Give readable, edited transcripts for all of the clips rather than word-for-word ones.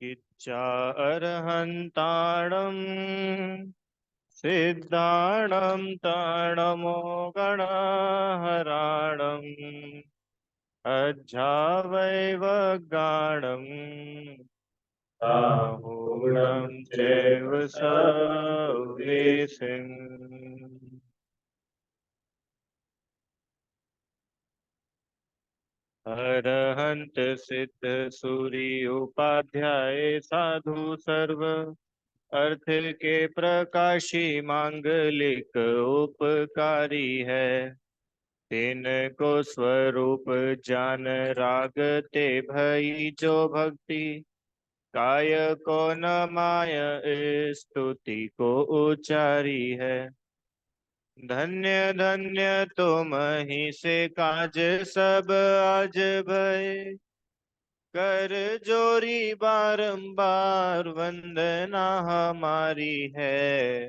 इच्छा अर्हन्ताणं सिद्धाणं ताणमोगणाहराणम् अध्यावैव गाणम् आहूणं चैव सवेशिम्। अरहंत सिद्ध सूरी उपाध्याय साधु सर्व अर्थ के प्रकाशी मांगलिक उपकारी है। तीन को स्वरूप जान राग ते भई जो भक्ति काय को न माय स्तुति को उचारी है। धन्य धन्य तुम ही से काज सब आज भय कर जोरी बारंबार वंदना हमारी है।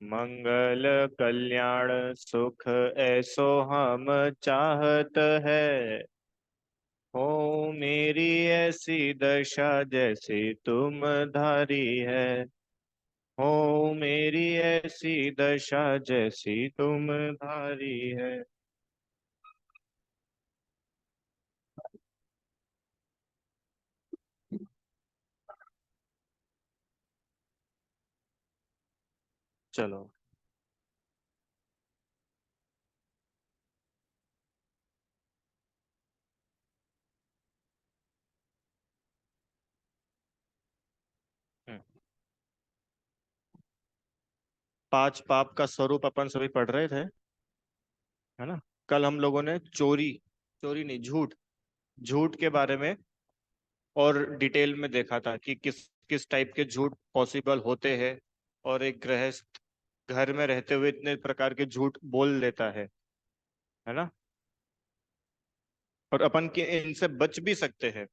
मंगल कल्याण सुख ऐसो हम चाहत है। हो मेरी ऐसी दशा जैसी तुम धारी है। हो मेरी ऐसी दशा जैसी तुम धारी है। चलो। 5 पाप का स्वरूप अपन सभी पढ़ रहे थे, है ना। कल हम लोगों ने चोरी, चोरी नहीं, झूठ, झूठ के बारे में और डिटेल में देखा था कि किस किस टाइप के झूठ पॉसिबल होते हैं। और एक गृहस्थ घर में रहते हुए इतने प्रकार के झूठ बोल लेता है ना। और अपन के इनसे बच भी सकते हैं।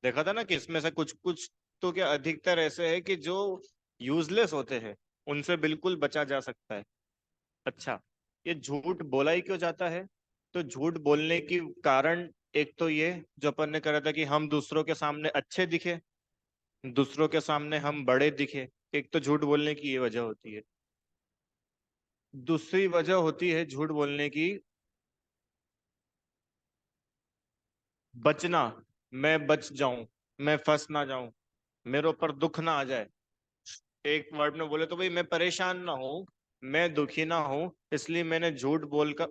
देखा था ना कि इसमें से कुछ कुछ तो क्या अधिकतर ऐसे है कि जो यूजलेस होते हैं, उनसे बिल्कुल बचा जा सकता है। अच्छा, ये झूठ बोला ही क्यों जाता है? तो झूठ बोलने की कारण एक तो ये जो अपन ने करा था कि हम दूसरों के सामने अच्छे दिखे, दूसरों के सामने हम बड़े दिखे। एक तो झूठ बोलने की ये वजह होती है। दूसरी वजह होती है झूठ बोलने की बचना। मैं बच जाऊं, मैं फंस ना जाऊं, मेरे ऊपर दुख ना आ जाए। एक वर्ड में बोले तो भाई मैं परेशान ना हूं, मैं दुखी ना हूं, इसलिए मैंने झूठ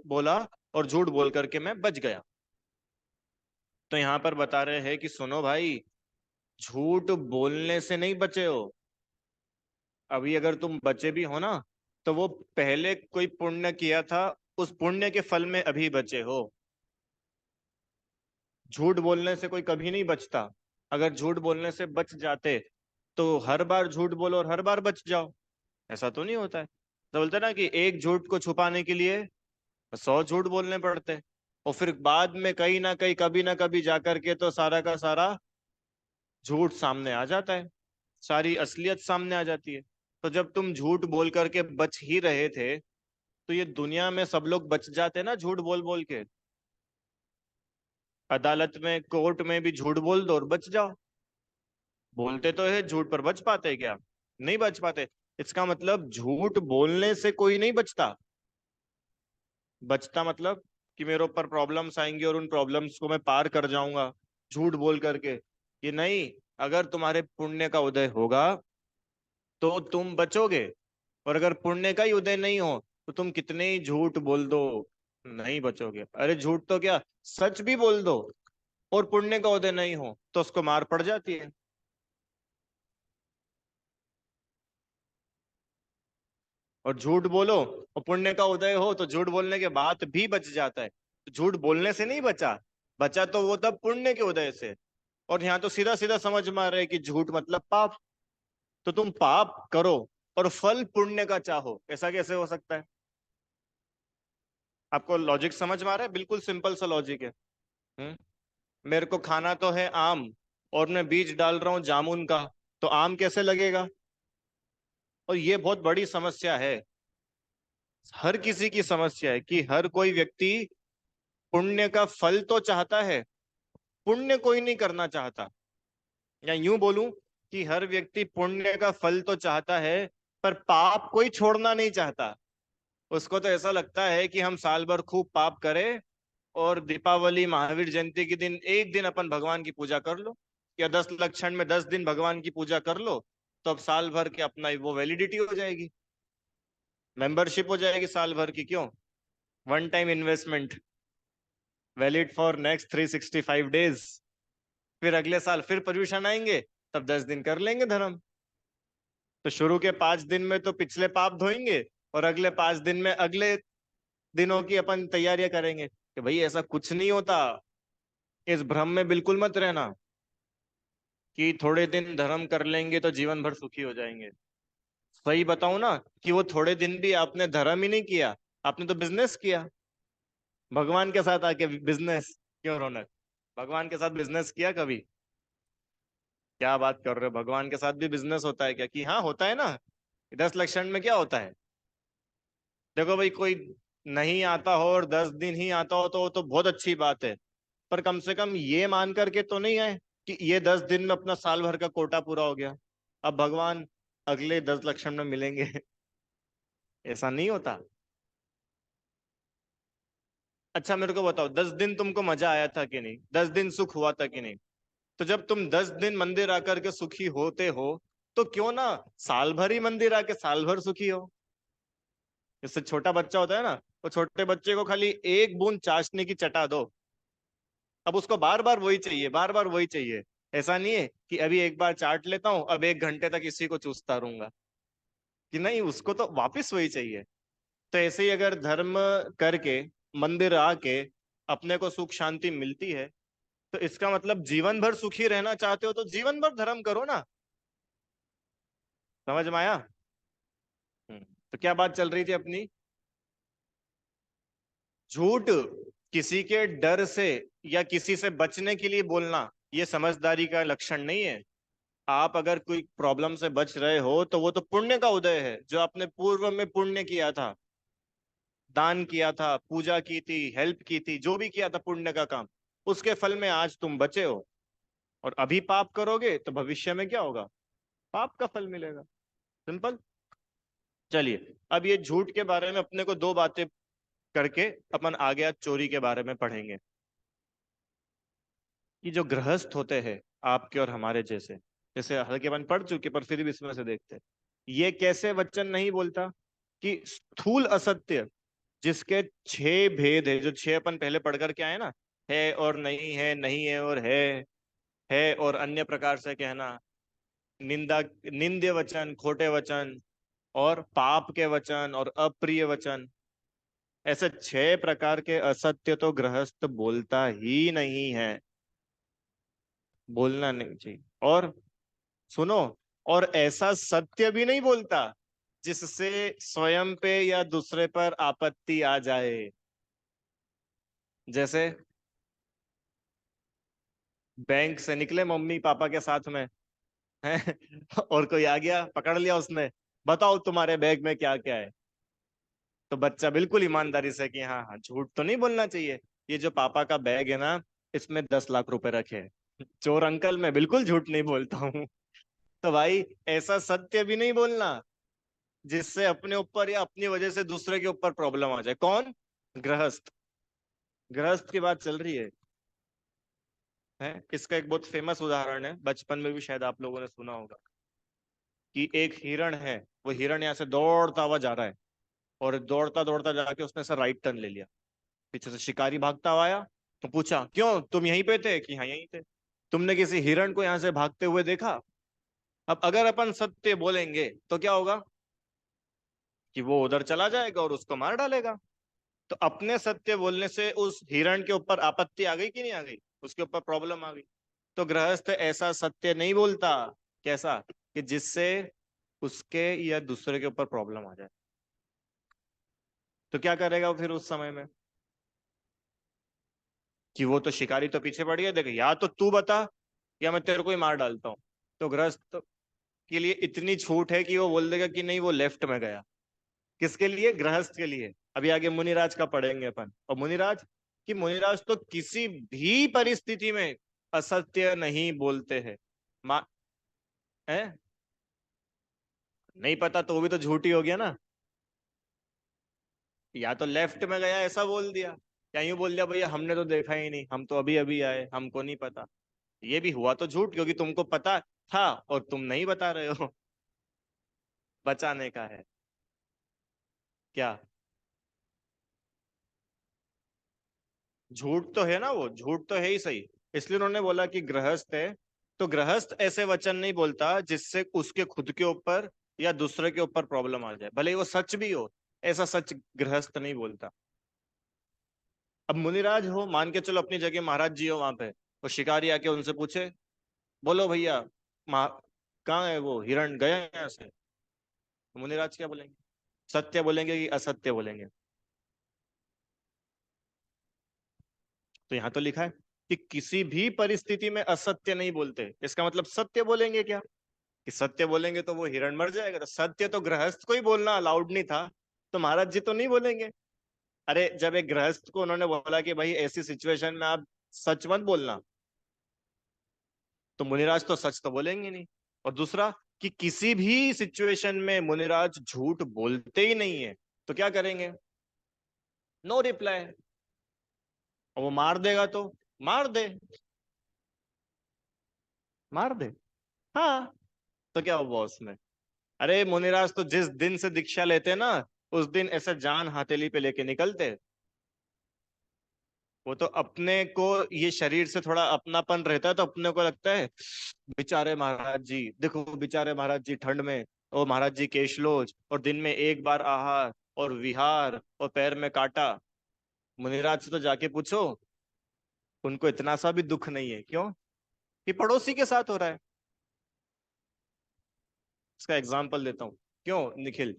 बोला और झूठ बोल करके मैं बच गया। तो यहाँ पर बता रहे हैं कि सुनो भाई, झूठ बोलने से नहीं बचे हो। अभी अगर तुम बचे भी हो ना, तो वो पहले कोई पुण्य किया था, उस पुण्य के फल में अभी बचे हो। झूठ बोलने से कोई कभी नहीं बचता। अगर झूठ बोलने से बच जाते तो हर बार झूठ बोलो और हर बार बच जाओ। ऐसा तो नहीं होता है। तो बोलते ना कि एक झूठ को छुपाने के लिए 100 झूठ बोलने पड़ते। और फिर बाद में कहीं ना कहीं कभी ना कभी जाकर के तो सारा का सारा झूठ सामने आ जाता है, सारी असलियत सामने आ जाती है। तो जब तुम झूठ बोल करके बच ही रहे थे, तो ये दुनिया में सब लोग बच जाते ना झूठ बोल बोल के। अदालत में, कोर्ट में भी झूठ बोल दो और बच जाओ। बोलते तो है झूठ, पर बच पाते क्या? नहीं बच पाते। इसका मतलब झूठ बोलने से कोई नहीं बचता। बचता मतलब कि मेरे ऊपर प्रॉब्लम्स आएंगी और उन प्रॉब्लम्स को मैं पार कर जाऊंगा झूठ बोल करके, ये नहीं। अगर तुम्हारे पुण्य का उदय होगा तो तुम बचोगे। और अगर पुण्य का ही उदय नहीं हो तो तुम कितने ही झूठ बोल दो, नहीं बचोगे। अरे झूठ तो क्या, सच भी बोल दो और पुण्य का उदय नहीं हो तो उसको मार पड़ जाती है। और झूठ बोलो और पुण्य का उदय हो तो झूठ बोलने के बाद भी बच जाता है। तो झूठ बोलने से नहीं बचा, बचा तो वो तब पुण्य के उदय से। और यहाँ तो सीधा सीधा समझ में आ रहा है कि झूठ मतलब पाप। तो तुम पाप करो और फल पुण्य का चाहो, ऐसा कैसे हो सकता है? आपको लॉजिक समझ में आ रहा है? बिल्कुल सिंपल सा लॉजिक है। हम्म। मेरे को खाना तो है आम, और मैं बीज डाल रहा हूं जामुन का, तो आम कैसे लगेगा? और ये बहुत बड़ी समस्या है, हर किसी की समस्या है कि हर कोई व्यक्ति पुण्य का फल तो चाहता है, पुण्य कोई नहीं करना चाहता। या यूं बोलूं कि हर व्यक्ति पुण्य का फल तो चाहता है, पर पाप कोई छोड़ना नहीं चाहता। उसको तो ऐसा लगता है कि हम साल भर खूब पाप करें, और दीपावली महावीर जयंती के दिन एक दिन अपन भगवान की पूजा कर लो, या 10 लक्षण में 10 दिन भगवान की पूजा कर लो, तो अब साल भर के अपना वो वैलिडिटी हो जाएगी, मेंबरशिप हो जाएगी साल भर की। क्यों? One time investment, valid for next 365 days. फिर अगले साल फिर पर्यूषण आएंगे, तब 10 दिन कर लेंगे धर्म। तो शुरू के 5 दिन में तो पिछले पाप धोएंगे, और अगले 5 दिन में अगले दिनों की अपन तैयारियां करेंगे। कि भाई ऐसा कुछ नहीं होता, इस भ्रम में बिल्कुल मत रहना कि थोड़े दिन धर्म कर लेंगे तो जीवन भर सुखी हो जाएंगे। सही बताऊं ना, कि वो थोड़े दिन भी आपने धर्म ही नहीं किया, आपने तो बिजनेस किया भगवान के साथ आके। बिजनेस क्यों रौनक? भगवान के साथ बिजनेस किया कभी? क्या बात कर रहे हो, भगवान के साथ भी बिजनेस होता है क्या? कि हाँ होता है ना। 10 लक्षण में क्या होता है? देखो भाई, कोई नहीं आता हो और 10 दिन ही आता हो तो वो तो बहुत अच्छी बात है, पर कम से कम ये मान करके तो नहीं आए कि ये 10 दिन में अपना साल भर का कोटा पूरा हो गया, अब भगवान अगले 10 लक्षण में मिलेंगे। ऐसा नहीं होता। अच्छा मेरे को बताओ, 10 दिन तुमको मजा आया था कि नहीं? 10 दिन सुख हुआ था कि नहीं? तो जब तुम 10 दिन मंदिर आकर के सुखी होते हो, तो क्यों ना साल भर ही मंदिर आके साल भर सुखी हो। जैसे छोटा बच्चा होता है ना, वो छोटे बच्चे को खाली एक बूंद चाशनी की चटा दो, अब उसको बार बार वही चाहिए, बार बार वही चाहिए। ऐसा नहीं है कि अभी एक बार चाट लेता हूं, अब 1 घंटे तक इसी को चूसता रहूंगा, कि नहीं, उसको तो वापस वही चाहिए। तो ऐसे ही अगर धर्म करके मंदिर आके अपने को सुख शांति मिलती है, तो इसका मतलब जीवन भर सुखी रहना चाहते हो तो जीवन भर धर्म करो ना। समझ में आया? तो क्या बात चल रही थी अपनी? झूठ किसी के डर से या किसी से बचने के लिए बोलना, ये समझदारी का लक्षण नहीं है। आप अगर कोई प्रॉब्लम से बच रहे हो तो वो तो पुण्य का उदय है, जो आपने पूर्व में पुण्य किया था, दान किया था, पूजा की थी, हेल्प की थी, जो भी किया था पुण्य का काम, उसके फल में आज तुम बचे हो। और अभी पाप करोगे तो भविष्य में क्या होगा? पाप का फल मिलेगा। सिंपल। चलिए, अब ये झूठ के बारे में अपने को दो बातें करके अपन आगे आज चोरी के बारे में पढ़ेंगे। कि जो गृहस्थ होते हैं, आपके और हमारे जैसे, जैसे हल्के अपन पढ़ चुके पर फिर भी इसमें से देखते हैं, ये कैसे वचन नहीं बोलता? कि स्थूल असत्य जिसके 6 भेद है, जो 6 अपन पहले पढ़ कर के आए ना, है और नहीं है, नहीं है और है और अन्य प्रकार से कहना, निंदा, निंद्य वचन, खोटे वचन, और पाप के वचन, और अप्रिय वचन, ऐसे 6 प्रकार के असत्य तो गृहस्थ बोलता ही नहीं है, बोलना नहीं चाहिए। और सुनो, और ऐसा सत्य भी नहीं बोलता जिससे स्वयं पे या दूसरे पर आपत्ति आ जाए। जैसे बैंक से निकले मम्मी पापा के साथ में, हैं, और कोई आ गया, पकड़ लिया उसने, बताओ तुम्हारे बैग में क्या क्या है। तो बच्चा बिल्कुल ईमानदारी से कि हाँ हाँ, झूठ तो नहीं बोलना चाहिए, ये जो पापा का बैग है ना, इसमें 10 लाख रुपए रखे हैं। चोर अंकल, मैं बिल्कुल झूठ नहीं बोलता हूँ। तो भाई, ऐसा सत्य भी नहीं बोलना जिससे अपने ऊपर या अपनी वजह से दूसरे के ऊपर प्रॉब्लम आ जाए। कौन? गृहस्थ। गृहस्थ की बात चल रही है। इसका एक बहुत फेमस उदाहरण है, बचपन में भी शायद आप लोगों ने सुना होगा। कि एक हिरण है, वो हिरण यहाँ से दौड़ता हुआ जा रहा है, और दौड़ता दौड़ता जाके उसने से राइट टर्न ले लिया। पीछे से शिकारी भागता हुआ आया, तो पूछा, क्यों, तुम यहीं पे थे? कि हाँ यहीं थे। तुमने किसी हिरण को यहाँ से भागते हुए देखा? अब अगर अपन सत्य बोलेंगे तो क्या होगा? कि वो उधर चला जाएगा और उसको मार डालेगा। तो अपने सत्य बोलने से उस हिरण के ऊपर आपत्ति आ गई कि नहीं आ गई? उसके ऊपर प्रॉब्लम आ गई। तो गृहस्थ ऐसा सत्य नहीं बोलता। कैसा? कि जिससे उसके या दूसरे के ऊपर प्रॉब्लम आ जाए। तो क्या करेगा वो फिर उस समय में? कि वो तो शिकारी तो पीछे पड़ गया, देख, या तो तू बता या मैं तेरे को ही मार डालता हूँ। तो गृहस्थ के लिए इतनी छूट है कि वो बोल देगा कि नहीं, वो लेफ्ट में गया। किसके लिए? गृहस्थ के लिए। अभी आगे मुनिराज का पढ़ेंगे अपन। और मुनिराज, कि मुनिराज तो किसी भी परिस्थिति में असत्य नहीं बोलते हैं। है? नहीं पता तो वो भी तो झूठी हो गया ना। या तो लेफ्ट में गया ऐसा बोल दिया, या यूं बोल दिया भैया हमने तो देखा ही नहीं, हम तो अभी अभी आए, हमको नहीं पता। ये भी हुआ तो झूठ, क्योंकि तुमको पता था और तुम नहीं बता रहे हो। बचाने का है। क्या? झूठ तो है ना, वो झूठ तो है ही सही। इसलिए उन्होंने बोला कि गृहस्थ है। तो गृहस्थ ऐसे वचन नहीं बोलता जिससे उसके खुद के ऊपर या दूसरे के ऊपर प्रॉब्लम आ जाए, भले ही वो सच भी हो। ऐसा सच गृहस्थ नहीं बोलता। अब मुनिराज हो, मान के चलो अपनी जगह महाराज जी हो वहां पे, वो शिकारी आके उनसे पूछे, बोलो भैया, कहाँ है वो हिरण, गया यहाँ से? तो मुनिराज क्या बोलेंगे? सत्य बोलेंगे कि असत्य बोलेंगे? तो यहाँ तो लिखा है कि किसी भी परिस्थिति में असत्य नहीं बोलते, इसका मतलब सत्य बोलेंगे क्या? कि सत्य बोलेंगे तो वो हिरण मर जाएगा, तो सत्य तो गृहस्थ को ही बोलना अलाउड नहीं था, तो महाराज जी तो नहीं बोलेंगे। अरे जब एक गृहस्थ को उन्होंने बोला कि भाई ऐसी सिचुएशन में आप सच मत बोलना, तो मुनिराज तो सच तो बोलेंगे नहीं। और दूसरा, कि किसी भी सिचुएशन में मुनिराज झूठ बोलते ही नहीं है, तो क्या करेंगे? No reply. और वो मार देगा तो मार दे, मार दे। हाँ, तो क्या हुआ उसमें? अरे मुनिराज तो जिस दिन से दीक्षा लेते ना, उस दिन ऐसे जान हथेली पे लेके निकलते। वो तो अपने को, ये शरीर से थोड़ा अपनापन रहता है तो अपने को लगता है बेचारे महाराज जी, देखो बेचारे महाराज जी ठंड में, और महाराज जी केशलोच, और दिन में एक बार आहार और विहार और पैर में कांटा। मुनिराज से तो जाके पूछो, उनको इतना सा भी दुख नहीं है। क्यों? कि पड़ोसी के साथ हो रहा है। इसका एग्जाम्पल देता हूँ। क्यों निखिल?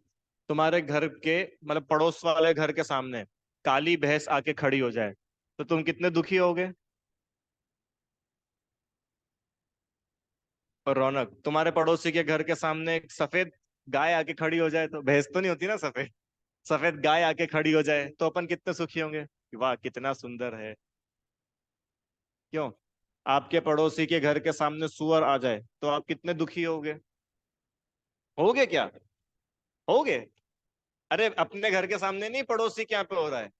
तुम्हारे घर के मतलब पड़ोस वाले घर के सामने काली भैंस आके खड़ी हो जाए, तो तुम कितने दुखी होगे? और रौनक, तुम्हारे पड़ोसी के घर के सामने एक सफेद गाय आके खड़ी हो जाए, तो भैंस तो नहीं होती ना, सफेद, सफेद गाय आके खड़ी हो जाए, तो अपन कितने सुखी होंगे कि वाह कितना सुंदर है। क्यों? आपके पड़ोसी के घर के सामने सुअर आ जाए तो आप कितने दुखी होगे? होगे क्या? होगे? अरे अपने घर के सामने नहीं, पड़ोसी के यहाँ पे हो रहा है,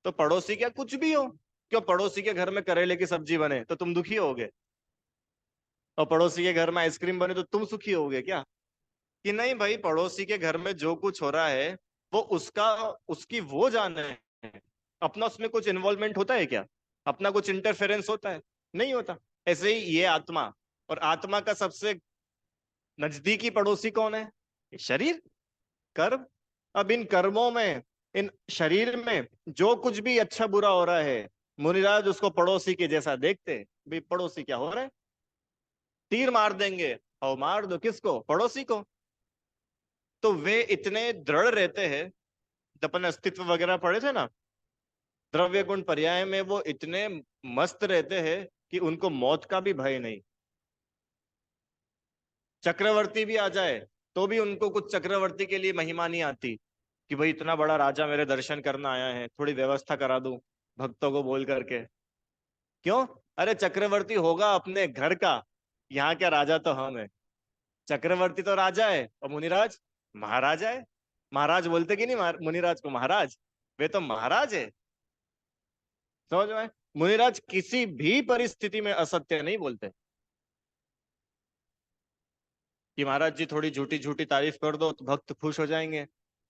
तो पड़ोसी क्या कुछ भी हो, क्यों पड़ोसी के घर में करेले की सब्जी बने तो तुम दुखी होगे, और पड़ोसी के घर में आइसक्रीम बने तो तुम सुखी होगे क्या? कि नहीं भाई, पड़ोसी के घर में जो कुछ हो रहा है वो उसका, उसकी वो जान है, अपना उसमें कुछ इन्वॉल्वमेंट होता है क्या? अपना कुछ इंटरफेरेंस होता है? नहीं होता। ऐसे ही ये आत्मा, और आत्मा का सबसे नजदीकी पड़ोसी कौन है? ये शरीर, कर्म। अब इन कर्मों में, इन शरीर में जो कुछ भी अच्छा बुरा हो रहा है, मुनिराज उसको पड़ोसी के जैसा देखते। भाई पड़ोसी क्या हो रहा है, तीर मार देंगे, और मार दो किसको? पड़ोसी को। तो वे इतने दृढ़ रहते हैं, जब अपन अस्तित्व वगैरह पढ़े थे ना, द्रव्य गुण पर्याय में वो इतने मस्त रहते हैं कि उनको मौत का भी भय नहीं। चक्रवर्ती भी आ जाए तो भी उनको कुछ चक्रवर्ती के लिए महिमा नहीं आती कि भाई इतना बड़ा राजा मेरे दर्शन करना आया है, थोड़ी व्यवस्था करा दूं भक्तों को बोल करके। क्यों? अरे चक्रवर्ती होगा अपने घर का, यहाँ क्या, राजा तो हम है। चक्रवर्ती तो राजा है और मुनिराज महाराजा है। महाराज बोलते कि नहीं मुनिराज को महाराज? वे तो महाराज है। समझ में? मुनिराज किसी भी परिस्थिति में असत्य नहीं बोलते। कि महाराज जी थोड़ी झूठी झूठी तारीफ कर दो तो भक्त खुश हो जाएंगे,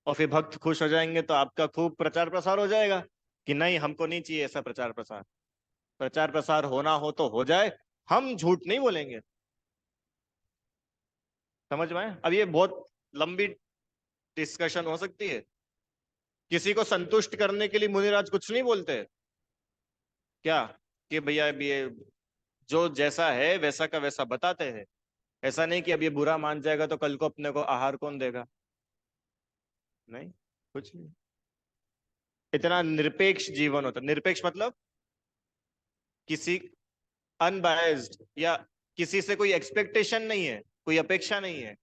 और फिर भक्त खुश हो जाएंगे तो आपका खूब प्रचार प्रसार हो जाएगा। कि नहीं, हमको नहीं चाहिए ऐसा प्रचार प्रसार। प्रचार प्रसार होना हो तो हो जाए, हम झूठ नहीं बोलेंगे। समझ में आया? अब ये बहुत लंबी डिस्कशन हो सकती है। किसी को संतुष्ट करने के लिए मुनिराज कुछ नहीं बोलते। क्या? कि भैया अब ये जो जैसा है वैसा का वैसा बताते हैं। ऐसा नहीं कि अब ये बुरा मान जाएगा तो कल को अपने को आहार कौन देगा। नहीं, कुछ नहीं। इतना निरपेक्ष जीवन होता। निरपेक्ष मतलब किसी अनबायस्ड, या किसी से कोई एक्सपेक्टेशन नहीं है, कोई अपेक्षा नहीं है,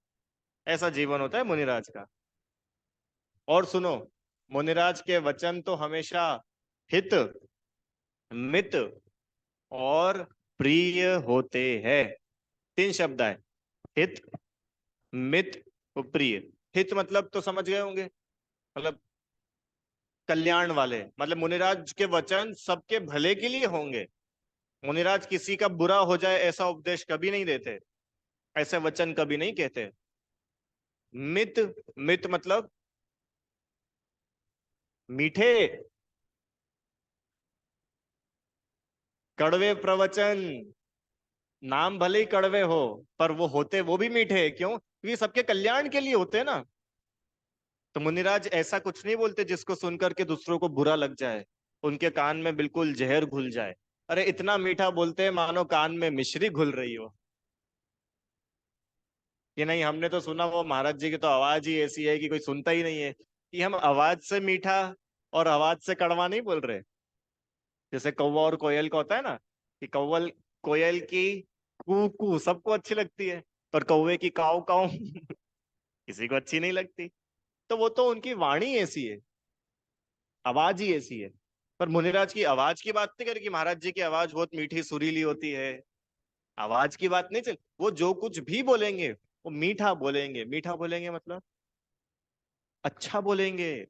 ऐसा जीवन होता है मुनिराज का। और सुनो, मुनिराज के वचन तो हमेशा हित, मित और प्रिय होते हैं। तीन शब्द है। हित, मित, प्रिय। हित मतलब तो समझ गए होंगे, मतलब कल्याण वाले, मतलब मुनिराज के वचन सबके भले के लिए होंगे। मुनिराज किसी का बुरा हो जाए ऐसा उपदेश कभी नहीं देते, ऐसे वचन कभी नहीं कहते। मित, मित मतलब मीठे, कड़वे प्रवचन। नाम भले ही कड़वे हो, पर वो होते वो भी मीठे, क्यों? क्योंकि सबके कल्याण के लिए होते हैं ना। तो मुनिराज ऐसा कुछ नहीं बोलते जिसको सुनकर के दूसरों को बुरा लग जाए, उनके कान में बिल्कुल जहर घुल जाए। अरे इतना मीठा बोलते हैं मानो कान में मिश्री घुल रही हो। कि नहीं, हमने तो सुना वो महाराज जी की तो आवाज ही ऐसी है कि कोई सुनता ही नहीं है। कि हम आवाज से मीठा और आवाज से कड़वा नहीं बोल रहे। जैसे कौवा और कोयल का होता है ना, कि कौवल, कोयल की कू कू सबको अच्छी लगती है, पर कौवे की काऊ काऊ किसी को अच्छी नहीं लगती। तो वो तो उनकी वाणी ऐसी है, आवाज ही ऐसी है। पर मुनिराज की आवाज की बात नहीं करें कि महाराज जी की आवाज बहुत मीठी सुरीली होती है। आवाज की बात नहीं चल, वो जो कुछ भी बोलेंगे वो मीठा बोलेंगे। मीठा बोलेंगे मतलब अच्छा बोलेंगे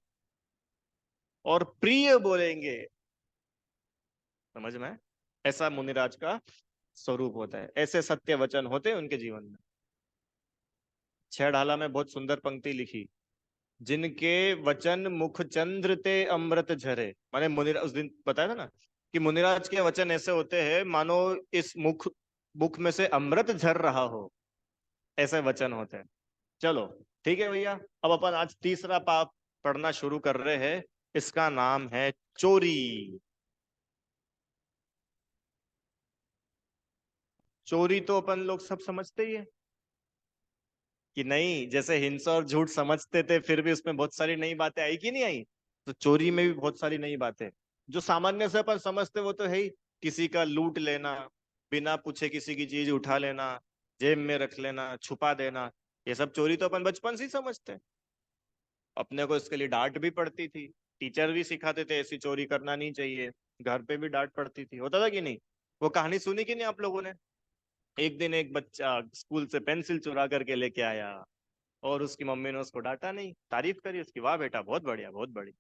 और प्रिय बोलेंगे। समझ में? ऐसा मुनिराज का स्वरूप होता है, ऐसे सत्य वचन होते हैं उनके जीवन में। छह ढाला में बहुत सुंदर पंक्ति लिखी, जिनके वचन मुख चंद्र ते अमृत झरे। माने मुनिराज, उस दिन बताया था ना कि मुनिराज के वचन ऐसे होते हैं मानो इस मुख मुख में से अमृत झर रहा हो, ऐसे वचन होते हैं। चलो ठीक है भैया, अब अपन आज तीसरा पाप पढ़ना शुरू कर रहे हैं। इसका नाम है चोरी। चोरी तो अपन लोग सब समझते ही है कि नहीं, जैसे हिंसा और झूठ समझते थे, फिर भी उसमें बहुत सारी नई बातें आई कि नहीं आई। तो चोरी में भी बहुत सारी नई बातें जो सामान्य से अपन समझते, वो तो है ही। किसी का लूट लेना, बिना पूछे किसी की चीज उठा लेना, जेब में रख लेना, छुपा देना, ये सब चोरी तो अपन बचपन से ही समझते हैं। अपने को इसके लिए डांट भी पड़ती थी, टीचर भी सिखाते थे ऐसी चोरी करना नहीं चाहिए, घर पे भी डांट पड़ती थी, होता था कि नहीं? वो कहानी सुनी कि नहीं आप लोगों ने? एक दिन एक बच्चा स्कूल से पेंसिल चुरा करके लेके आया, और उसकी मम्मी ने उसको डांटा नहीं, तारीफ करी उसकी, वाह बेटा बहुत बढ़िया बहुत बढ़िया।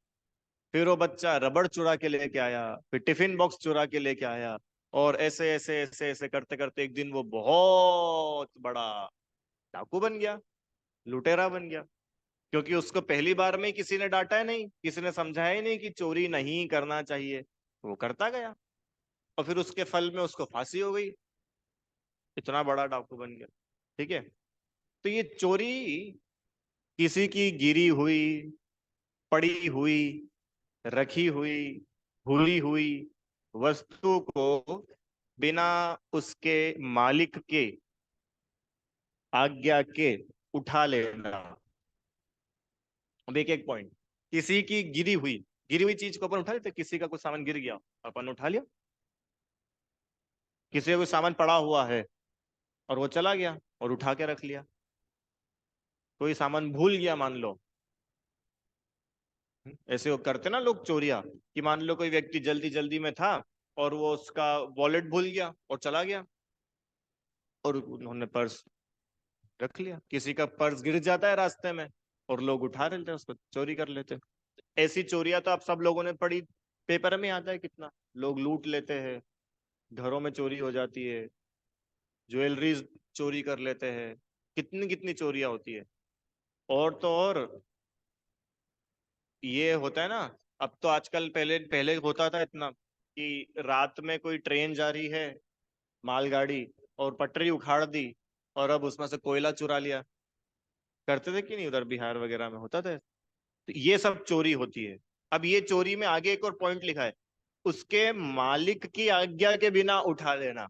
फिर वो बच्चा रबड़ चुरा के लेके आया, फिर टिफिन बॉक्स चुरा के लेके आया, और ऐसे ऐसे ऐसे ऐसे करते करते एक दिन वो बहुत बड़ा डाकू बन गया, लुटेरा बन गया। क्योंकि उसको पहली बार में ही किसी ने डांटा है नहीं, किसी ने समझाया ही नहीं कि चोरी नहीं करना चाहिए, वो करता गया, और फिर उसके फल में उसको फांसी हो गई, इतना बड़ा डाकू बन गया। ठीक है? तो ये चोरी किसी की गिरी हुई, पड़ी हुई, रखी हुई, भूली हुई वस्तु को बिना उसके मालिक के आज्ञा के उठा लेना। अब एक एक पॉइंट। किसी की गिरी हुई चीज को अपन उठा लेते, किसी का कुछ सामान गिर गया, अपन उठा लिया। किसी का कोई सामान पड़ा हुआ है और वो चला गया और उठा के रख लिया। कोई सामान भूल गया मान लो, ऐसे वो करते ना लोग चोरियां, कि मान लो कोई व्यक्ति जल्दी जल्दी में था और वो उसका वॉलेट भूल गया और चला गया, और उन्होंने पर्स रख लिया। किसी का पर्स गिर जाता है रास्ते में और लोग उठा लेते हैं उसको, चोरी कर लेते हैं। ऐसी चोरियां तो आप सब लोगों ने पढ़ी, पेपर में आता है कितना लोग लूट लेते हैं, घरों में चोरी हो जाती है, ज्वेलरीज चोरी कर लेते हैं, कितनी कितनी चोरियां होती है। और तो और ये होता है ना, अब तो आजकल, पहले पहले होता था इतना कि रात में कोई ट्रेन जा रही है, मालगाड़ी, और पटरी उखाड़ दी, और अब उसमें से कोयला चुरा लिया। करते थे कि नहीं? उधर बिहार वगैरह में होता था। तो ये सब चोरी होती है। अब ये चोरी में आगे एक और पॉइंट लिखा है, उसके मालिक की आज्ञा के बिना उठा लेना।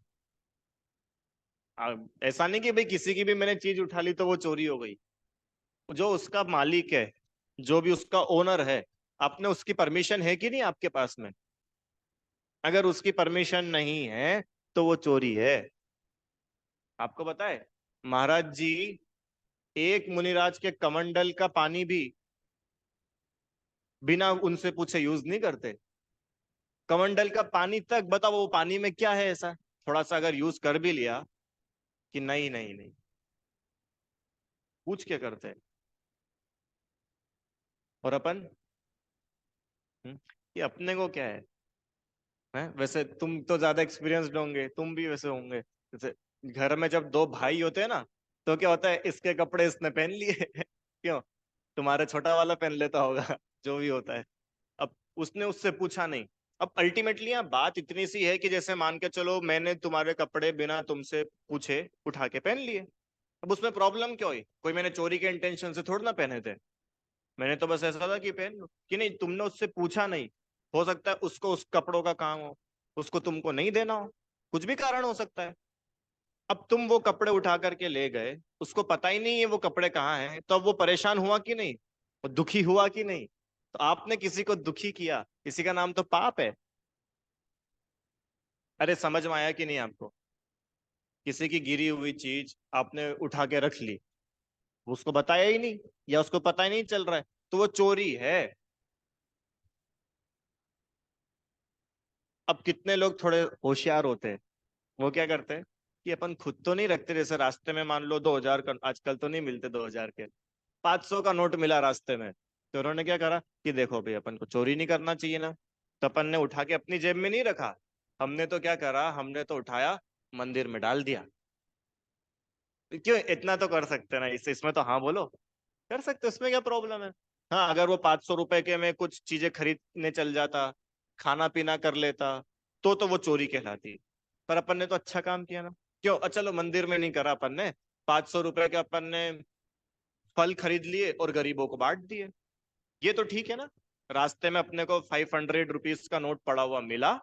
ऐसा नहीं कि भाई किसी की भी मैंने चीज उठा ली तो वो चोरी हो गई। जो उसका मालिक है, जो भी उसका ओनर है, आपने उसकी परमिशन है कि नहीं आपके पास में? अगर उसकी परमिशन नहीं है तो वो चोरी है। आपको पता है, महाराज जी एक मुनिराज के कमंडल का पानी भी बिना उनसे पूछे यूज नहीं करते। कमंडल का पानी तक, बताओ वो पानी में क्या है ऐसा, थोड़ा सा अगर यूज कर भी लिया, कि नहीं नहीं नहीं, पूछ के करते हैं। और अपन ये अपने को क्या है? वैसे तुम तो ज्यादा एक्सपीरियंस्ड होंगे, तुम भी वैसे होंगे। जैसे घर में जब दो भाई होते हैं ना, तो क्या होता है, इसके कपड़े इसने पहन लिए क्यों? तुम्हारे छोटा वाला पहन लेता होगा जो भी होता है। अब उसने उससे पूछा नहीं। अब अल्टीमेटली यहाँ बात इतनी सी है कि जैसे मान के चलो मैंने तुम्हारे कपड़े बिना तुमसे पूछे उठा के पहन लिए। अब उसमें प्रॉब्लम क्या हुई? कोई मैंने चोरी के इंटेंशन से थोड़ा ना पहने थे। मैंने तो बस ऐसा था कि पहन लो, कि नहीं तुमने उससे पूछा नहीं। हो सकता है उसको उस कपड़ों का काम हो, उसको तुमको नहीं देना हो, कुछ भी कारण हो सकता है। अब तुम वो कपड़े उठा करके ले गए, उसको पता ही नहीं है वो कपड़े कहाँ हैं, तो अब वो परेशान हुआ कि नहीं? वो दुखी हुआ कि नहीं? तो आपने किसी को दुखी किया, किसी का नाम तो पाप है। अरे समझ में आया कि नहीं आपको? किसी की गिरी हुई चीज आपने उठा के रख ली, उसको बताया ही नहीं, या उसको पता ही नहीं चल रहा है, तो वो चोरी है। अब कितने लोग थोड़े होशियार होते हैं, वो क्या करते हैं कि अपन खुद तो नहीं रखते, जैसे रास्ते में मान लो 2000 का, आजकल तो नहीं मिलते 2000 के, 500 का नोट मिला रास्ते में, तो उन्होंने क्या करा कि देखो भाई अपन को चोरी नहीं करना चाहिए ना, तो अपन ने उठा के अपनी जेब में नहीं रखा। हमने तो क्या करा, हमने तो उठाया, मंदिर में डाल दिया। क्यों? इतना तो कर सकते ना, इसमें तो हाँ बोलो, कर सकते, उसमें क्या प्रॉब्लम है? हाँ, अगर वो 500 रुपए के में कुछ चीजें खरीदने चल जाता, खाना पीना कर लेता, तो वो चोरी कहलाती। पर अपन ने तो अच्छा काम किया ना। क्यों? चलो मंदिर में नहीं करा अपन ने, 500 रुपए के अपन ने फल खरीद लिए और गरीबों को बांट दिए, ये तो ठीक है ना। रास्ते में अपने को 500 रुपीज का नोट पड़ा हुआ मिला,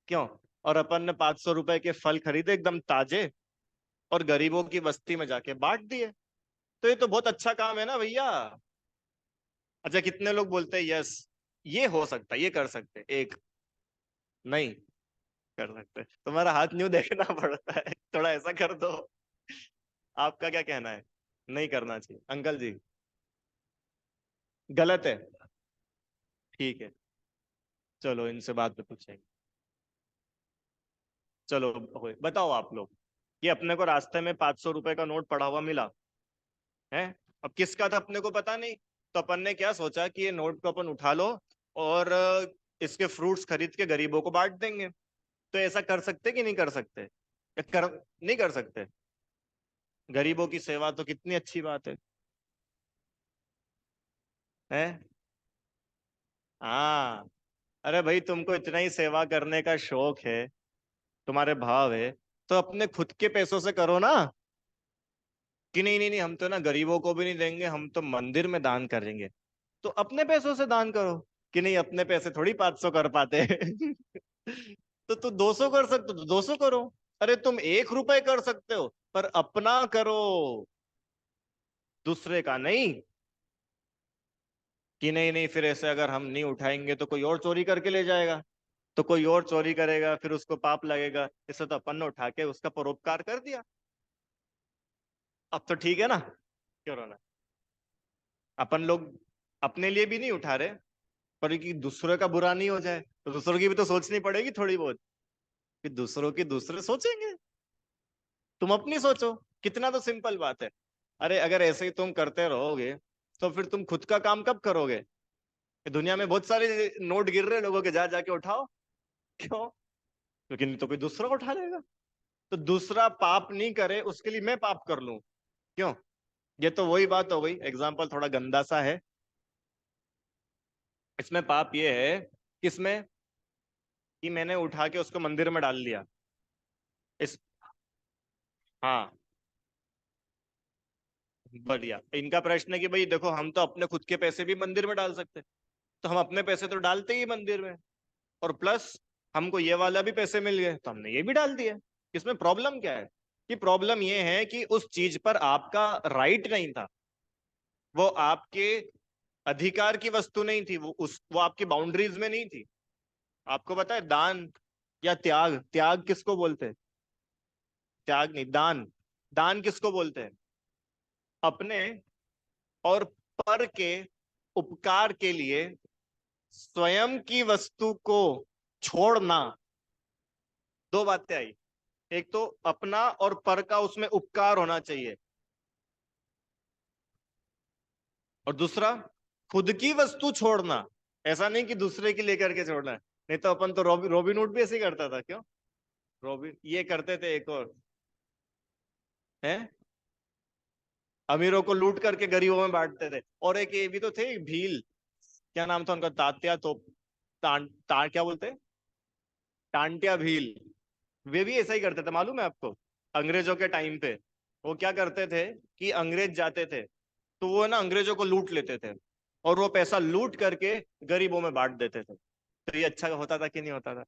क्यों? और अपन ने 500 रुपए के फल खरीदे एकदम ताजे, और गरीबों की बस्ती में जाके बांट दिए, तो ये तो बहुत अच्छा काम है ना भैया। अच्छा, कितने लोग बोलते हैं यस, ये हो सकता है, ये कर सकते हैं, एक नहीं कर सकते? तुम्हारा हाथ न्यू देखना पड़ता है, थोड़ा ऐसा कर दो। आपका क्या कहना है? नहीं करना चाहिए अंकल जी? गलत है? ठीक है, चलो इनसे बात पे पूछेंगे। चलो बताओ आप लोग, कि अपने को रास्ते में 500 रुपए का नोट पड़ा हुआ मिला है। अब किसका था अपने को पता नहीं, तो अपन ने क्या सोचा कि ये नोट को अपन उठा लो, और इसके फ्रूट्स खरीद के गरीबों को बांट देंगे। तो ऐसा कर सकते कि नहीं कर सकते? या कर नहीं कर सकते? गरीबों की सेवा तो कितनी अच्छी बात है? हाँ। अरे भाई, तुमको इतना ही सेवा करने का शौक है, तुम्हारे भाव है, तो अपने खुद के पैसों से करो ना। कि नहीं नहीं नहीं, हम तो ना गरीबों को भी नहीं देंगे, हम तो मंदिर में दान करेंगे। तो अपने पैसों से दान करो। कि नहीं, अपने पैसे थोड़ी 500 कर पाते तो तू 200 कर सकते हो तो 200 करो। अरे तुम 1 रुपए कर सकते हो, पर अपना करो, दूसरे का नहीं। कि नहीं नहीं, फिर ऐसे अगर हम नहीं उठाएंगे तो कोई और चोरी करके ले जाएगा, तो कोई और चोरी करेगा, फिर उसको पाप लगेगा। इससे तो अपन ने उठा के उसका परोपकार कर दिया। अब तो ठीक है ना? क्यों रोना? अपन लोग अपने लिए भी नहीं उठा रहे, पर कि दूसरे का बुरा नहीं हो जाए, तो दूसरों की भी तो सोचनी पड़ेगी थोड़ी बहुत, कि दूसरों की दूसरे सोचेंगे। तुम अपनी सोचो, कितना तो सिंपल बात है। अरे अगर ऐसे ही तुम करते रहोगे, तो फिर तुम खुद का काम कब करोगे? दुनिया में बहुत सारे नोट गिर रहे हैं लोगों के, जा जाके उठाओ। क्यों? क्योंकि नहीं तो कोई दूसरा उठा लेगा। तो दूसरा पाप नहीं करे उसके लिए मैं पाप कर लूं? क्यों? ये तो वही बात हो गई, एग्जाम्पल थोड़ा गंदा सा है। इसमें पाप ये है, किसमें, कि मैंने उठा के उसको मंदिर में डाल दिया। इस हाँ, बढ़िया। इनका प्रश्न है कि भाई देखो, हम तो अपने खुद के पैसे भी मंदिर में डाल सकते, तो हम अपने पैसे तो डालते ही मंदिर में, और प्लस हमको ये वाला भी पैसे मिल गए तो हमने ये भी डाल दिया। इसमें प्रॉब्लम क्या है? कि प्रॉब्लम ये है कि उस चीज पर आपका राइट नहीं था, वो आपके अधिकार की वस्तु नहीं थी, वो आपकी बाउंड्रीज में नहीं थी। आपको पता है, दान या त्याग, त्याग किसको बोलते हैं? त्याग नहीं, दान। दान किसको बोलते हैं? अपने और पर के उपकार के लिए स्वयं की वस्तु को छोड़ना। दो बातें आई, एक तो अपना और पर का उसमें उपकार होना चाहिए, और दूसरा, खुद की वस्तु छोड़ना। ऐसा नहीं कि दूसरे की लेकर के छोड़ना है। नहीं तो अपन तो रॉबिन हुड भी ऐसे ही करता था, क्यों? रॉबिन ये करते थे, एक और है, अमीरों को लूट करके गरीबों में बांटते थे। और एक ये भी तो थे, भील, क्या नाम था उनका, तात्या तो क्या बोलते हैं, टांटिया भील। वे भी ऐसा ही करते थे, मालूम है आपको? अंग्रेजों के टाइम पे वो क्या करते थे कि अंग्रेज जाते थे तो वो ना अंग्रेजों को लूट लेते थे, और वो पैसा लूट करके गरीबों में बांट देते थे। तो ये अच्छा होता था कि नहीं होता था?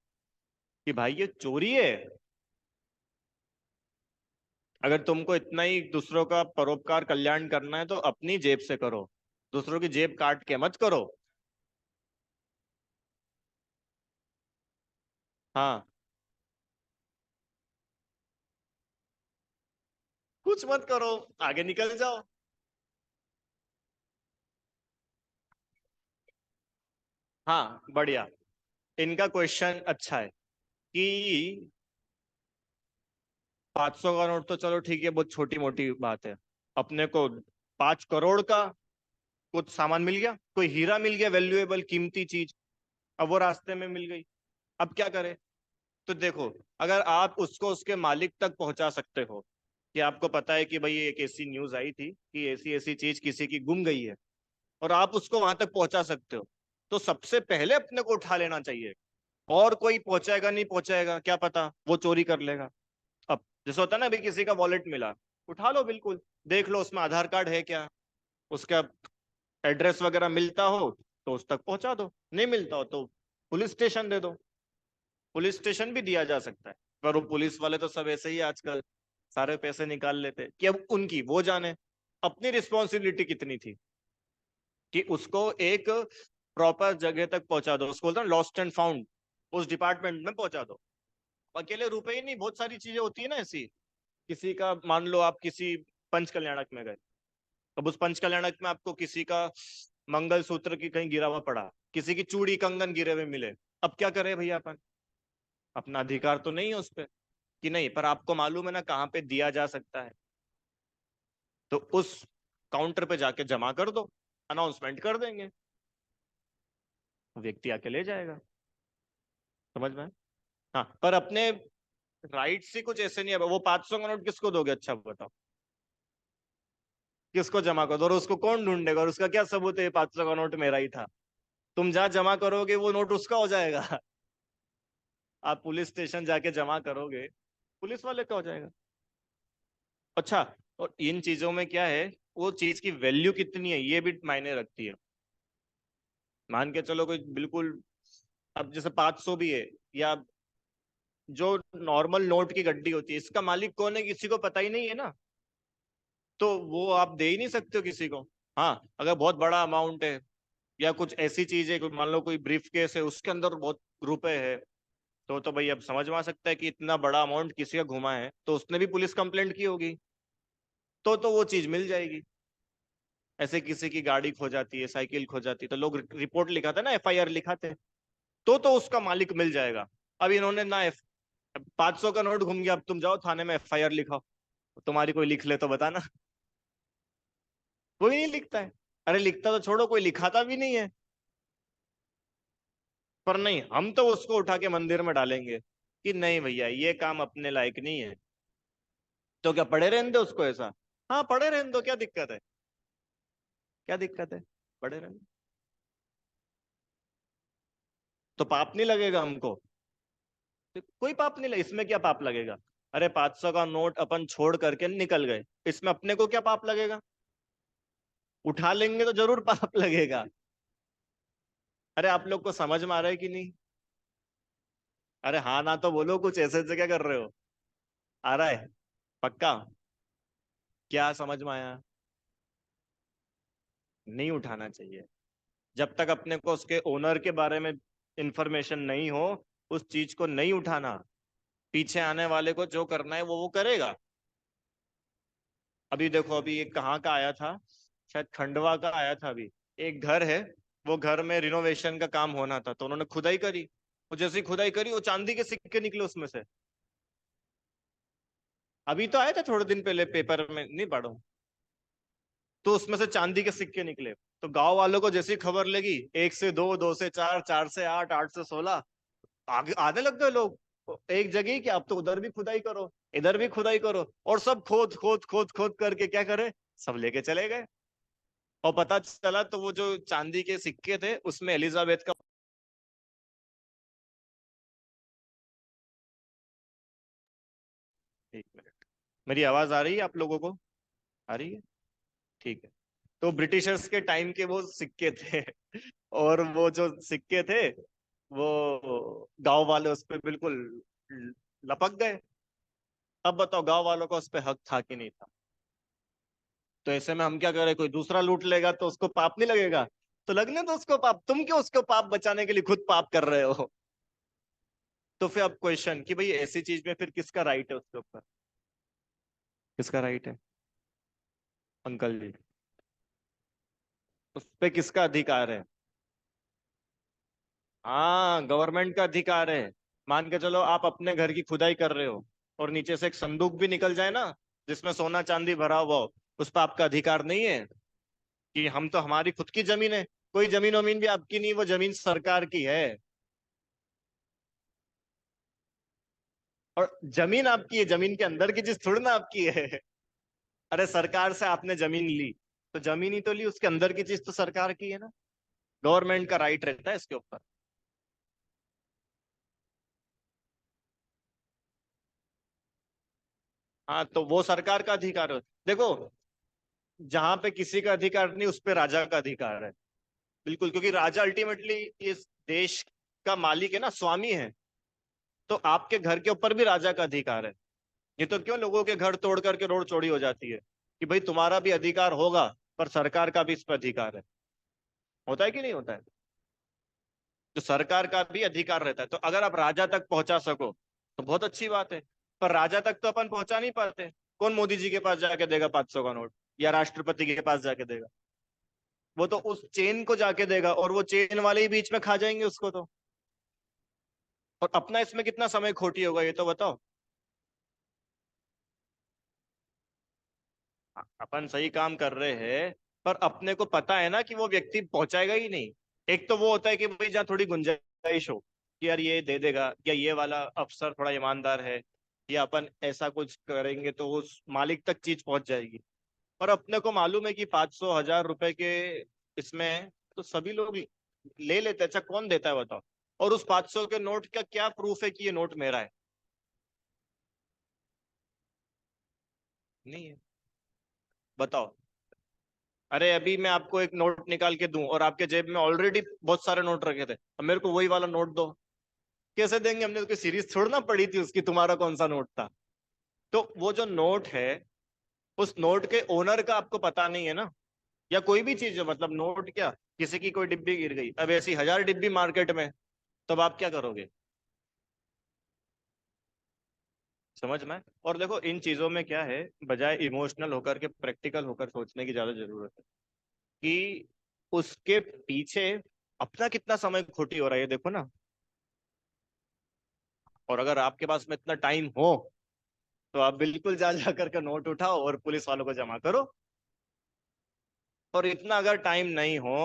कि भाई ये चोरी है। अगर तुमको इतना ही दूसरों का परोपकार कल्याण करना है तो अपनी जेब से करो, दूसरों की जेब काट के मत करो। हाँ, कुछ मत करो, आगे निकल जाओ। हाँ, बढ़िया। इनका क्वेश्चन अच्छा है कि 500 का नोट तो चलो ठीक है, बहुत छोटी मोटी बात है। अपने को 5 करोड़ का कुछ सामान मिल गया, कोई हीरा मिल गया, वैल्यूएबल कीमती चीज, अब वो रास्ते में मिल गई। अब क्या करें? तो देखो, अगर आप उसको उसके मालिक तक पहुंचा सकते हो, कि आपको पता है कि भाई एक ऐसी न्यूज आई थी कि ऐसी ऐसी चीज किसी की गुम गई है, और आप उसको वहां तक पहुंचा सकते हो, तो सबसे पहले अपने को उठा लेना चाहिए। और कोई पहुंचाएगा नहीं पहुंचाएगा क्या पता, वो चोरी कर लेगा। अब जैसे होता है ना, अभी किसी का वॉलेट मिला, उठा लो बिल्कुल, देख लो उसमें आधार कार्ड है क्या, उसका एड्रेस वगैरह मिलता हो तो उस तक पहुंचा दो, नहीं मिलता हो तो पुलिस स्टेशन दे दो। पुलिस स्टेशन भी दिया जा सकता है। पर वो पुलिस वाले तो सब ऐसे ही आजकल सारे पैसे निकाल लेते हैं, कि अब उनकी वो जाने। अपनी रिस्पॉन्सिबिलिटी कितनी थी कि उसको एक प्रॉपर जगह तक पहुंचा दो, उसको बोलते हैं लॉस्ट एंड फाउंड, उस डिपार्टमेंट में पहुंचा दो। अकेले रुपए ही नहीं, बहुत सारी चीजें होती है ना ऐसी। किसी का मान लो आप किसी पंच कल्याणक में गए, अब उस पंच कल्याणक में आपको किसी का मंगल सूत्र की कहीं गिरा हुआ पड़ा, किसी की चूड़ी कंगन गिरे हुए मिले। अब क्या करे भैया अपन? अपना अधिकार तो नहीं है उस पर, कि नहीं, पर आपको मालूम है ना कहाँ पे दिया जा सकता है, तो उस काउंटर पे जाके जमा कर दो, अनाउंसमेंट कर देंगे, व्यक्ति आके ले जाएगा। समझ में? हाँ, पर अपने राइट से कुछ ऐसे नहीं है। वो 500 का नोट किसको दोगे, अच्छा बताओ? किसको जमा कर दो, और उसको कौन ढूंढेगा, और उसका क्या सबूत है 500 का नोट मेरा ही था? तुम जहां जमा करोगे वो नोट उसका हो जाएगा। आप पुलिस स्टेशन जाके जमा करोगे, पुलिस वाले का हो जाएगा। अच्छा, और इन चीजों में क्या है, वो चीज की वैल्यू कितनी है ये भी मायने रखती है। मान के चलो कोई बिल्कुल, अब जैसे 500 भी है, या जो नॉर्मल नोट की गड्डी होती है, इसका मालिक कौन है किसी को पता ही नहीं है ना, तो वो आप दे ही नहीं सकते हो किसी को। हाँ, अगर बहुत बड़ा अमाउंट है, या कुछ ऐसी चीज है, मान लो कोई ब्रीफ केस है उसके अंदर बहुत रुपए है, तो भाई अब समझ में आ सकता है कि इतना बड़ा अमाउंट किसी का घुमा है, तो उसने भी पुलिस कंप्लेंट की होगी, तो वो चीज मिल जाएगी। ऐसे किसी की गाड़ी खो जाती है, साइकिल खो जाती है, तो लोग रिपोर्ट लिखाते हैं ना, एफआईआर लिखाते हैं, तो उसका मालिक मिल जाएगा। अब इन्होंने ना 500 का नोट घूम गया, अब तुम जाओ थाने में एफआईआर लिखाओ, तुम्हारी कोई लिख ले तो बताना। कोई नहीं लिखता है। अरे लिखता तो छोड़ो, कोई लिखाता भी नहीं है। पर नहीं, हम तो उसको उठा के मंदिर में डालेंगे कि नहीं भैया ये काम अपने लायक नहीं है। तो क्या पड़े रहने दो उसको ऐसा? हाँ, पड़े रहने दो, क्या दिक्कत है? क्या दिक्कत है? पड़े रहने दो। तो पाप नहीं लगेगा हमको? तो कोई पाप नहीं लगे, इसमें क्या पाप लगेगा? अरे 500 का नोट अपन छोड़ करके निकल गए, इसमें अपने को क्या पाप लगेगा? उठा लेंगे तो जरूर पाप लगेगा। अरे आप लोग को समझ में आ रहा है कि नहीं? अरे हाँ ना तो बोलो, कुछ ऐसे ऐसे क्या कर रहे हो? आ रहा है? पक्का? क्या समझ में आया? नहीं उठाना चाहिए। जब तक अपने को उसके ओनर के बारे में इंफॉर्मेशन नहीं हो, उस चीज को नहीं उठाना। पीछे आने वाले को जो करना है वो करेगा। अभी देखो, अभी एक कहाँ का आया था, शायद खंडवा का आया था अभी। एक घर है, वो घर में रिनोवेशन का काम होना था, तो उन्होंने खुदाई करी। वो जैसी खुदाई करी, वो चांदी के सिक्के निकले उसमें से। अभी तो आया था थोड़े दिन पहले, पेपर में नहीं पढ़ो, तो उसमें से चांदी के सिक्के निकले। तो गांव वालों को जैसी खबर लगी, 1 से 2, 2 से 4, 4 से 8, 8 से 16, आगे आने लग गए लोग। तो एक जगह ही कि अब तो उधर भी खुदाई करो, इधर भी खुदाई करो, और सब खोद खोद खोद खोद करके क्या करे, सब लेके चले गए। और पता चला तो वो जो चांदी के सिक्के थे उसमें एलिजाबेथ का। एक मिनट, मेरी आवाज आ रही है आप लोगों को? आ रही है? ठीक है। तो ब्रिटिशर्स के टाइम के वो सिक्के थे और वो जो सिक्के थे वो गांव वाले उस पे बिल्कुल लपक गए। अब बताओ गांव वालों का उस पे हक था कि नहीं था? तो ऐसे में हम क्या करें, कोई दूसरा लूट लेगा तो उसको पाप नहीं लगेगा? तो लगने दो उसको पाप, तुम क्यों उसको पाप बचाने के लिए खुद पाप कर रहे हो? तो फिर अब क्वेश्चन कि भाई ऐसी चीज में फिर किसका राइट है उसके ऊपर? किसका राइट है अंकल जी? उस पे किसका अधिकार है? हाँ, गवर्नमेंट का अधिकार है। मान के चलो आप अपने घर की खुदाई कर रहे हो और नीचे से एक संदूक भी निकल जाए ना, जिसमें सोना चांदी भरा हुआ हो, उस पर आपका अधिकार नहीं है कि हम तो, हमारी खुद की जमीन है? कोई जमीन वमीन भी आपकी नहीं, वो जमीन सरकार की है। और जमीन आपकी है, जमीन के अंदर की चीज थोड़ी ना आपकी है। अरे सरकार से आपने जमीन ली तो जमीन ही तो ली, उसके अंदर की चीज तो सरकार की है ना। गवर्नमेंट का राइट रहता है इसके ऊपर। हाँ, तो वो सरकार का अधिकार है। देखो, जहां पे किसी का अधिकार नहीं उस पे राजा का अधिकार है। बिल्कुल, क्योंकि राजा अल्टीमेटली इस देश का मालिक है ना, स्वामी है। तो आपके घर के ऊपर भी राजा का अधिकार है। ये तो क्यों लोगों के घर तोड़ करके रोड चौड़ी हो जाती है कि भाई तुम्हारा भी अधिकार होगा, पर सरकार का भी इस पर अधिकार है। होता है कि नहीं होता है? तो सरकार का भी अधिकार रहता है। तो अगर आप राजा तक पहुंचा सको तो बहुत अच्छी बात है। पर राजा तक तो अपन पहुंचा नहीं पाते। कौन मोदी जी के पास जाके देगा 500 का नोट, या राष्ट्रपति के पास जाके देगा? वो तो उस चेन को जाके देगा, और वो चेन वाले ही बीच में खा जाएंगे उसको तो। और अपना इसमें कितना समय खोटी होगा ये तो बताओ। अपन सही काम कर रहे हैं, पर अपने को पता है ना कि वो व्यक्ति पहुंचाएगा ही नहीं। एक तो वो होता है कि भाई जहाँ थोड़ी गुंजाइश हो कि यार ये दे देगा, या ये वाला अफसर थोड़ा ईमानदार है, या अपन ऐसा कुछ करेंगे तो उस मालिक तक चीज पहुंच जाएगी। पर अपने को मालूम है कि 500 1000 रुपए के इसमें तो सभी लोग ले लेते हैं। अच्छा, कौन देता है बताओ? और उस 500 के नोट का क्या प्रूफ है कि ये नोट मेरा है? नहीं है। बताओ। अरे अभी मैं आपको एक नोट निकाल के दूं और आपके जेब में ऑलरेडी बहुत सारे नोट रखे थे, अब मेरे को वही वाला नोट दो, कैसे देंगे? हमने तो कोई सीरीज छोड़ना पड़ी थी उसकी, तुम्हारा कौन सा नोट था? तो वो जो नोट है, उस नोट के ओनर का आपको पता नहीं है ना। या कोई भी चीज है, मतलब नोट क्या, किसी की कोई डिब्बी गिर गई, अब ऐसी 1000 डिब्बी मार्केट में, तब आप क्या करोगे? समझ में? और देखो इन चीजों में क्या है, बजाय इमोशनल होकर के प्रैक्टिकल होकर सोचने की ज्यादा जरूरत है कि उसके पीछे अपना कितना समय खोटी हो रहा है ये देखो ना। और अगर आपके पास में इतना टाइम हो तो आप बिल्कुल जा जा करके नोट उठाओ और पुलिस वालों को जमा करो। और इतना अगर टाइम नहीं हो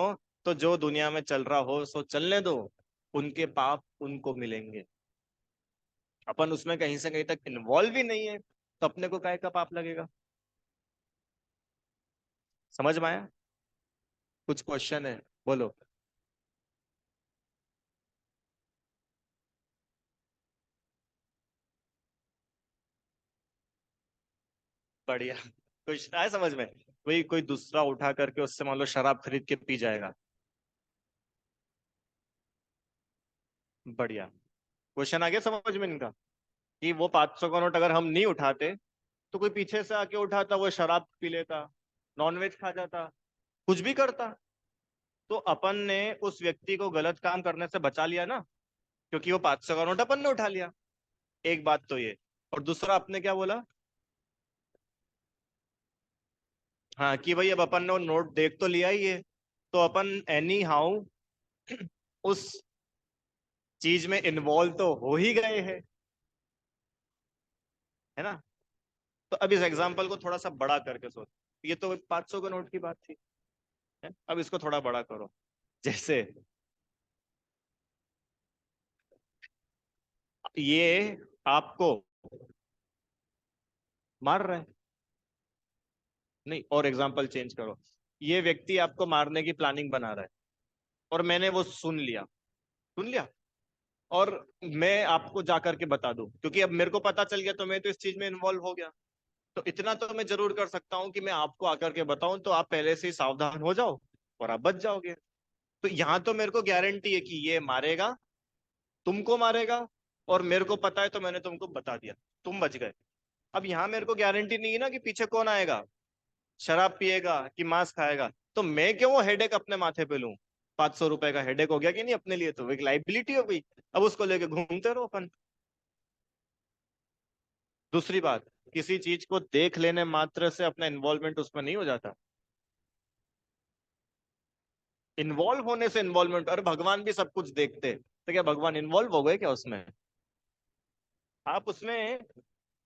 तो जो दुनिया में चल रहा हो सो चलने दो, उनके पाप उनको मिलेंगे। अपन उसमें कहीं से कहीं तक इन्वॉल्व ही नहीं है, तो अपने को काहे का पाप लगेगा? समझ में आया? कुछ क्वेश्चन है? बोलो। बढ़िया। कुछ आया समझ में? वही कोई दूसरा उठा करके उससे मान लो शराब खरीद के पी जाएगा। बढ़िया। क्वेश्चन आ गया समझ में इनका? कि वो 500 का नोट अगर हम नहीं उठाते तो कोई पीछे से आके उठाता, वो शराब पी लेता, नॉनवेज खा जाता, कुछ भी करता। तो अपन ने उस व्यक्ति को गलत काम करने से बचा लिया ना, क्योंकि वो 500 का नोट अपन ने उठा लिया। एक बात तो ये। और दूसरा आपने क्या बोला? हाँ, कि भाई अब अपन ने वो नोट देख तो लिया ही है, तो अपन एनी हाउ उस चीज में इन्वॉल्व तो हो ही गए हैं, है ना? तो अब इस एग्जाम्पल को थोड़ा सा बड़ा करके सोच। ये तो 500 के नोट की बात थी, अब इसको थोड़ा बड़ा करो। जैसे ये आपको मार रहा है, नहीं, और एग्जांपल चेंज करो। ये व्यक्ति आपको मारने की प्लानिंग बना रहा है और मैंने वो सुन लिया और मैं आपको जाकर के बता दूं, क्योंकि अब मेरे को पता चल गया तो मैं तो इस चीज में इन्वॉल्व हो गया। तो इतना तो मैं जरूर कर सकता हूँ कि मैं आपको आकर के बताऊं तो आप पहले से ही सावधान हो जाओ और आप बच जाओगे। तो यहाँ तो मेरे को गारंटी है कि ये मारेगा, तुमको मारेगा, और मेरे को पता है तो मैंने तुमको बता दिया, तुम बच गए। अब यहाँ मेरे को गारंटी नहीं है ना कि पीछे कौन आएगा, शराब पिएगा कि मांस खाएगा। तो मैं क्यों वो हेडेक अपने माथे पे लूं? 500 रुपए का हेडेक हो गया कि नहीं अपने लिए, तो एक लाइबिलिटी हो गई। अब उसको लेके घूमते रहो अपन। दूसरी बात, किसी चीज को देख लेने मात्र से अपना इन्वॉल्वमेंट उसमें नहीं हो जाता। इन्वॉल्व होने से इन्वॉल्वमेंट, अरे भगवान भी सब कुछ देखते, तो क्या भगवान इन्वॉल्व हो गए क्या उसमें? आप उसमें,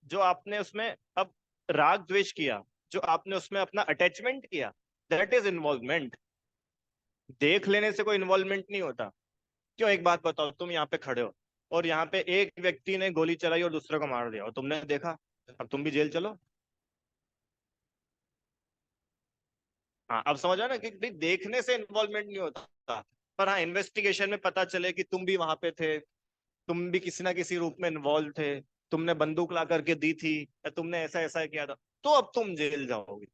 जो आपने उसमें अब राग द्वेष किया, जो आपने उसमें अपना अटैचमेंट किया, दैट इज इन्वॉल्वमेंट। देख लेने से कोई इन्वॉल्वमेंट नहीं होता। क्यों, एक बात बताओ, तुम यहाँ पे खड़े हो और यहाँ पे एक व्यक्ति ने गोली चलाई और दूसरे को मार दिया और तुमने देखा, अब तुम भी जेल चलो। हाँ, अब समझ आया ना कि भाई देखने से इन्वॉल्वमेंट नहीं होता। पर हाँ, इन्वेस्टिगेशन में पता चले कि तुम भी वहां पे थे, तुम भी किसी ना किसी रूप में इन्वॉल्व थे, तुमने बंदूक ला करके दी थी या तुमने ऐसा ऐसा किया था, तो अब तुम जेल जाओगे।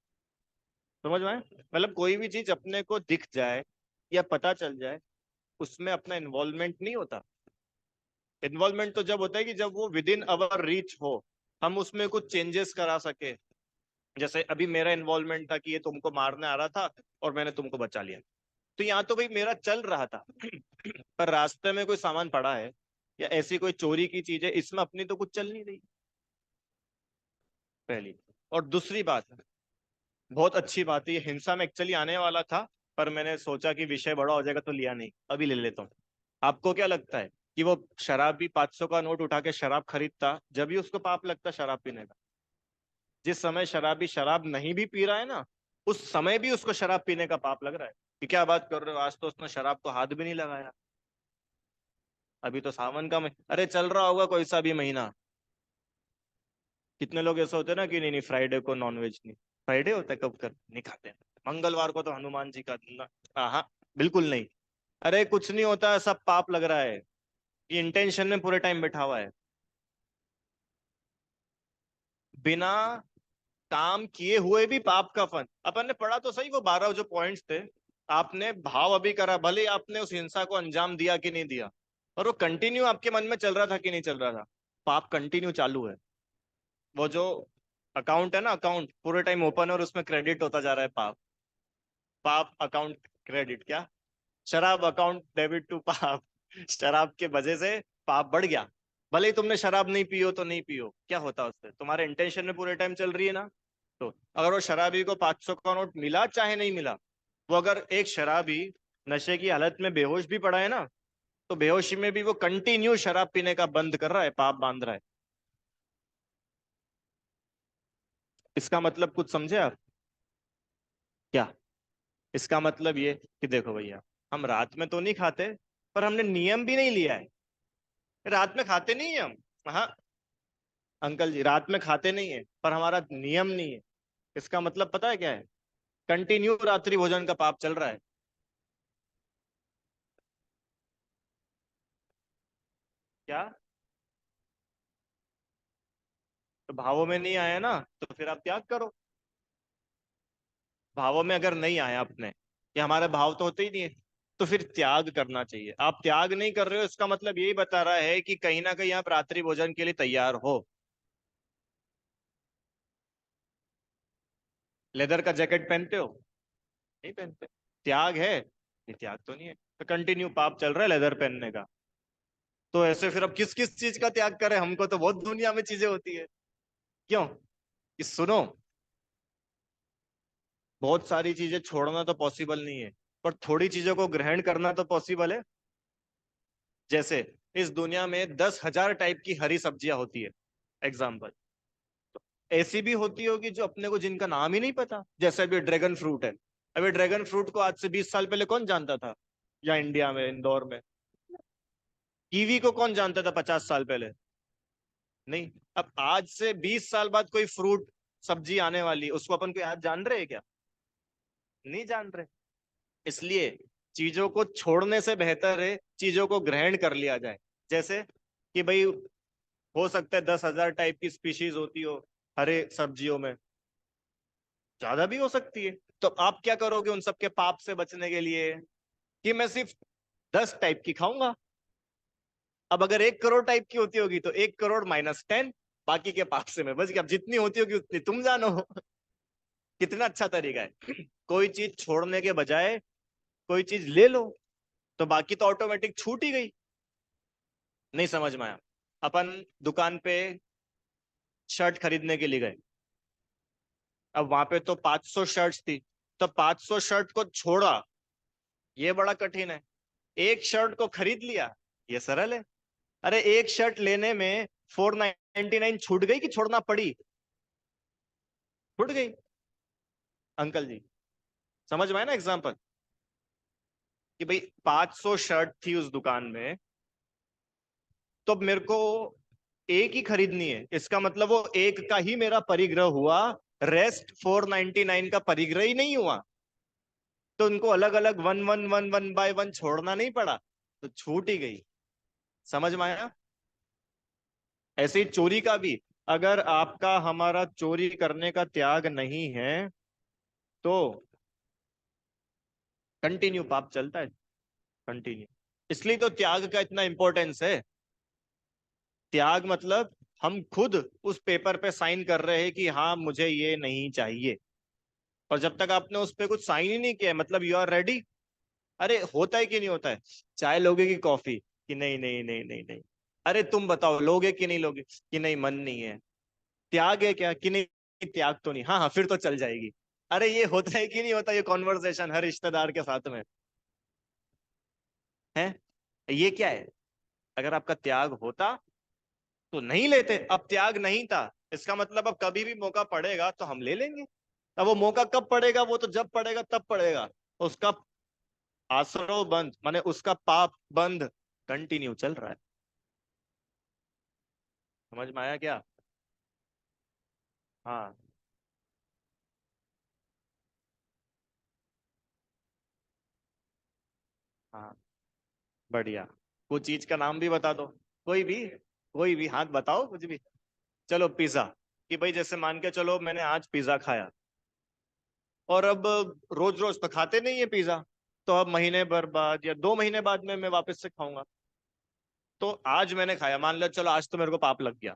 समझ में आया? मतलब कोई भी चीज अपने को दिख जाए या पता चल जाए, उसमें अपना इन्वॉल्वमेंट नहीं होता। इन्वॉल्वमेंट तो जब होता है कि जब वो विद इन अवर रीच हो, हम उसमें कुछ चेंजेस करा सके। जैसे अभी मेरा इन्वॉल्वमेंट था कि ये तुमको मारने आ रहा था और मैंने तुमको बचा लिया। तो यहाँ तो भाई मेरा चल रहा था पर रास्ते में कोई सामान पड़ा है या ऐसी कोई चोरी की चीज है, इसमें अपनी तो कुछ चल नहीं रही, पहली। और दूसरी बात, बहुत अच्छी बात है, ये हिंसा में एक्चुअली आने वाला था, पर मैंने सोचा कि विषय बड़ा हो जाएगा तो लिया नहीं, अभी ले लेता हूँ। आपको क्या लगता है कि वो शराबी 500 का नोट उठा के शराब खरीदता जब भी उसको पाप लगता शराब पीने का? जिस समय शराबी शराब नहीं भी पी रहा है ना, उस समय भी उसको शराब पीने का पाप लग रहा है। कि क्या बात कर रहे हो, आज तो उसने शराब को हाथ भी नहीं लगाया। अभी तो सावन का अरे चल रहा होगा कोई सा भी महीना। कितने लोग ऐसे होते हैं ना कि नहीं नहीं फ्राइडे को नॉनवेज नहीं। फ्राइडे होता है कब कर नहीं खाते हैं। मंगलवार को तो हनुमान जी का हाँ, बिल्कुल नहीं। अरे कुछ नहीं होता, सब पाप लग रहा है कि इंटेंशन में पूरे टाइम बैठा हुआ है। बिना काम किए हुए भी पाप का फल। अपन ने पढ़ा तो सही वो 12 जो पॉइंट्स थे, आपने भाव अभी करा, भले ही आपने उस हिंसा को अंजाम दिया कि नहीं दिया, और वो कंटिन्यू आपके मन में चल रहा था कि नहीं चल रहा था, पाप कंटिन्यू चालू है। वो जो अकाउंट है ना, अकाउंट पूरे टाइम ओपन है और उसमें क्रेडिट होता जा रहा है पाप। पाप अकाउंट क्रेडिट क्या, शराब अकाउंट डेबिट टू पाप। शराब के वजह से पाप बढ़ गया। भले ही तुमने शराब नहीं पियो तो नहीं पियो, क्या होता उससे, तुम्हारे इंटेंशन में पूरे टाइम चल रही है ना। तो अगर वो शराबी को 500 का नोट मिला चाहे नहीं मिला, वो अगर एक शराबी नशे की हालत में बेहोश भी पड़ा है ना, तो बेहोशी में भी वो कंटिन्यू शराब पीने का बंद कर रहा है, पाप बांध रहा है। इसका मतलब कुछ समझे आप? क्या? इसका मतलब ये कि देखो भैया, हम रात में तो नहीं खाते, पर हमने नियम भी नहीं लिया है। रात में खाते नहीं है हम। हाँ अंकल जी, रात में खाते नहीं है पर हमारा नियम नहीं है। इसका मतलब पता है क्या है? कंटिन्यू रात्रि भोजन का पाप चल रहा है। क्या? तो भावों में नहीं आया ना, तो फिर आप त्याग करो। भावों में अगर नहीं आया अपने, कि हमारे भाव तो होते ही नहीं है, तो फिर त्याग करना चाहिए। आप त्याग नहीं कर रहे हो, इसका मतलब यही बता रहा है कि कहीं ना कहीं आप रात्रि भोजन के लिए तैयार हो। लेदर का जैकेट पहनते हो? नहीं पहनते। त्याग है? ये त्याग तो नहीं है, तो कंटिन्यू पाप चल रहा है लेदर पहनने का। तो ऐसे फिर अब किस किस चीज का त्याग करें, हमको तो बहुत दुनिया में चीजें होती है। क्यों? कि सुनो, बहुत सारी चीजें छोड़ना तो पॉसिबल नहीं है, पर थोड़ी चीजों को ग्रहण करना तो पॉसिबल है। जैसे इस दुनिया में 10,000 टाइप की हरी सब्जियां होती है, एग्जाम्पल। ऐसी भी होती होगी जो अपने को जिनका नाम ही नहीं पता, जैसे अभी ड्रैगन फ्रूट है। अभी ड्रैगन फ्रूट को आज से 20 साल पहले कौन जानता था? या इंडिया में, इंदौर में कीवी को कौन जानता था 50 साल पहले? नहीं। अब आज से 20 साल बाद कोई फ्रूट सब्जी आने वाली, उसको अपन कोई आज जान रहे हैं क्या? नहीं जान रहे। इसलिए चीजों को छोड़ने से बेहतर है चीजों को ग्रहण कर लिया जाए। जैसे कि भाई, हो सकता है 10,000 टाइप की स्पीशीज होती हो हरे सब्जियों में, ज्यादा भी हो सकती है। तो आप क्या करोगे उन सबके पाप से बचने के लिए? कि मैं सिर्फ 10 टाइप की खाऊंगा। अब अगर 1 करोड़ टाइप की होती होगी तो 1 करोड़ -10, बाकी के पाप से मैं बच गया। अब जितनी होती होगी उतनी तुम जानो। कितना अच्छा तरीका है। कोई चीज छोड़ने के बजाय कोई चीज ले लो, तो बाकी तो ऑटोमेटिक छूट ही गई। नहीं समझ में आया? अपन दुकान पे शर्ट खरीदने के लिए गए। अब वहां पे तो 500 शर्ट्स थी, तो 500 शर्ट को छोड़ा, ये बड़ा कठिन है। एक शर्ट को खरीद लिया, ये सरल है। अरे एक शर्ट लेने में 499 छूट गई कि छोड़ना पड़ी? छूट गई। अंकल जी, समझ में आया ना एग्जाम्पल? कि भाई 500 शर्ट थी उस दुकान में, तो अब मेरे को एक ही खरीदनी है, इसका मतलब वो एक का ही मेरा परिग्रह हुआ, रेस्ट 499 का परिग्रह ही नहीं हुआ। तो उनको अलग अलग one one one one by one छोड़ना नहीं पड़ा, तो छूट ही गई। समझ में आया? ऐसे ही चोरी का भी, अगर आपका हमारा चोरी करने का त्याग नहीं है तो कंटिन्यू पाप चलता है, कंटिन्यू। इसलिए तो त्याग का इतना इंपॉर्टेंस है। त्याग मतलब हम खुद उस पेपर पे साइन कर रहे हैं कि हाँ मुझे ये नहीं चाहिए। और जब तक आपने उस पे कुछ साइन ही नहीं किया मतलब यू आर रेडी। अरे होता है कि नहीं होता है? चाय लोगे कि कॉफी? कि नहीं नहीं नहीं नहीं नहीं। अरे तुम बताओ लोगे कि नहीं लोगे? कि नहीं मन नहीं है। त्याग है क्या? कि नहीं त्याग तो नहीं। हाँ हाँ फिर तो चल जाएगी। अरे ये होता है कि नहीं होता? ये कॉन्वर्सेशन हर रिश्तेदार के साथ में है। ये क्या है? अगर आपका त्याग होता तो नहीं लेते। अब त्याग नहीं था, इसका मतलब अब कभी भी मौका पड़ेगा तो हम ले लेंगे। अब वो मौका कब पड़ेगा? वो तो जब पड़ेगा तब पड़ेगा। उसका आसरो बंद माने उसका पाप बंद कंटिन्यू चल रहा है। समझ में आया क्या? हाँ हाँ। बढ़िया। कुछ चीज का नाम भी बता दो। कोई भी, कोई भी हाथ बताओ कुछ भी। चलो पिज्जा। कि भाई जैसे मान के चलो मैंने आज पिज्जा खाया, और अब रोज रोज तो खाते नहीं है पिज्जा, तो अब महीने भर बाद या 2 महीने बाद में मैं वापस से खाऊंगा। तो आज मैंने खाया, मान लो चलो आज तो मेरे को पाप लग गया।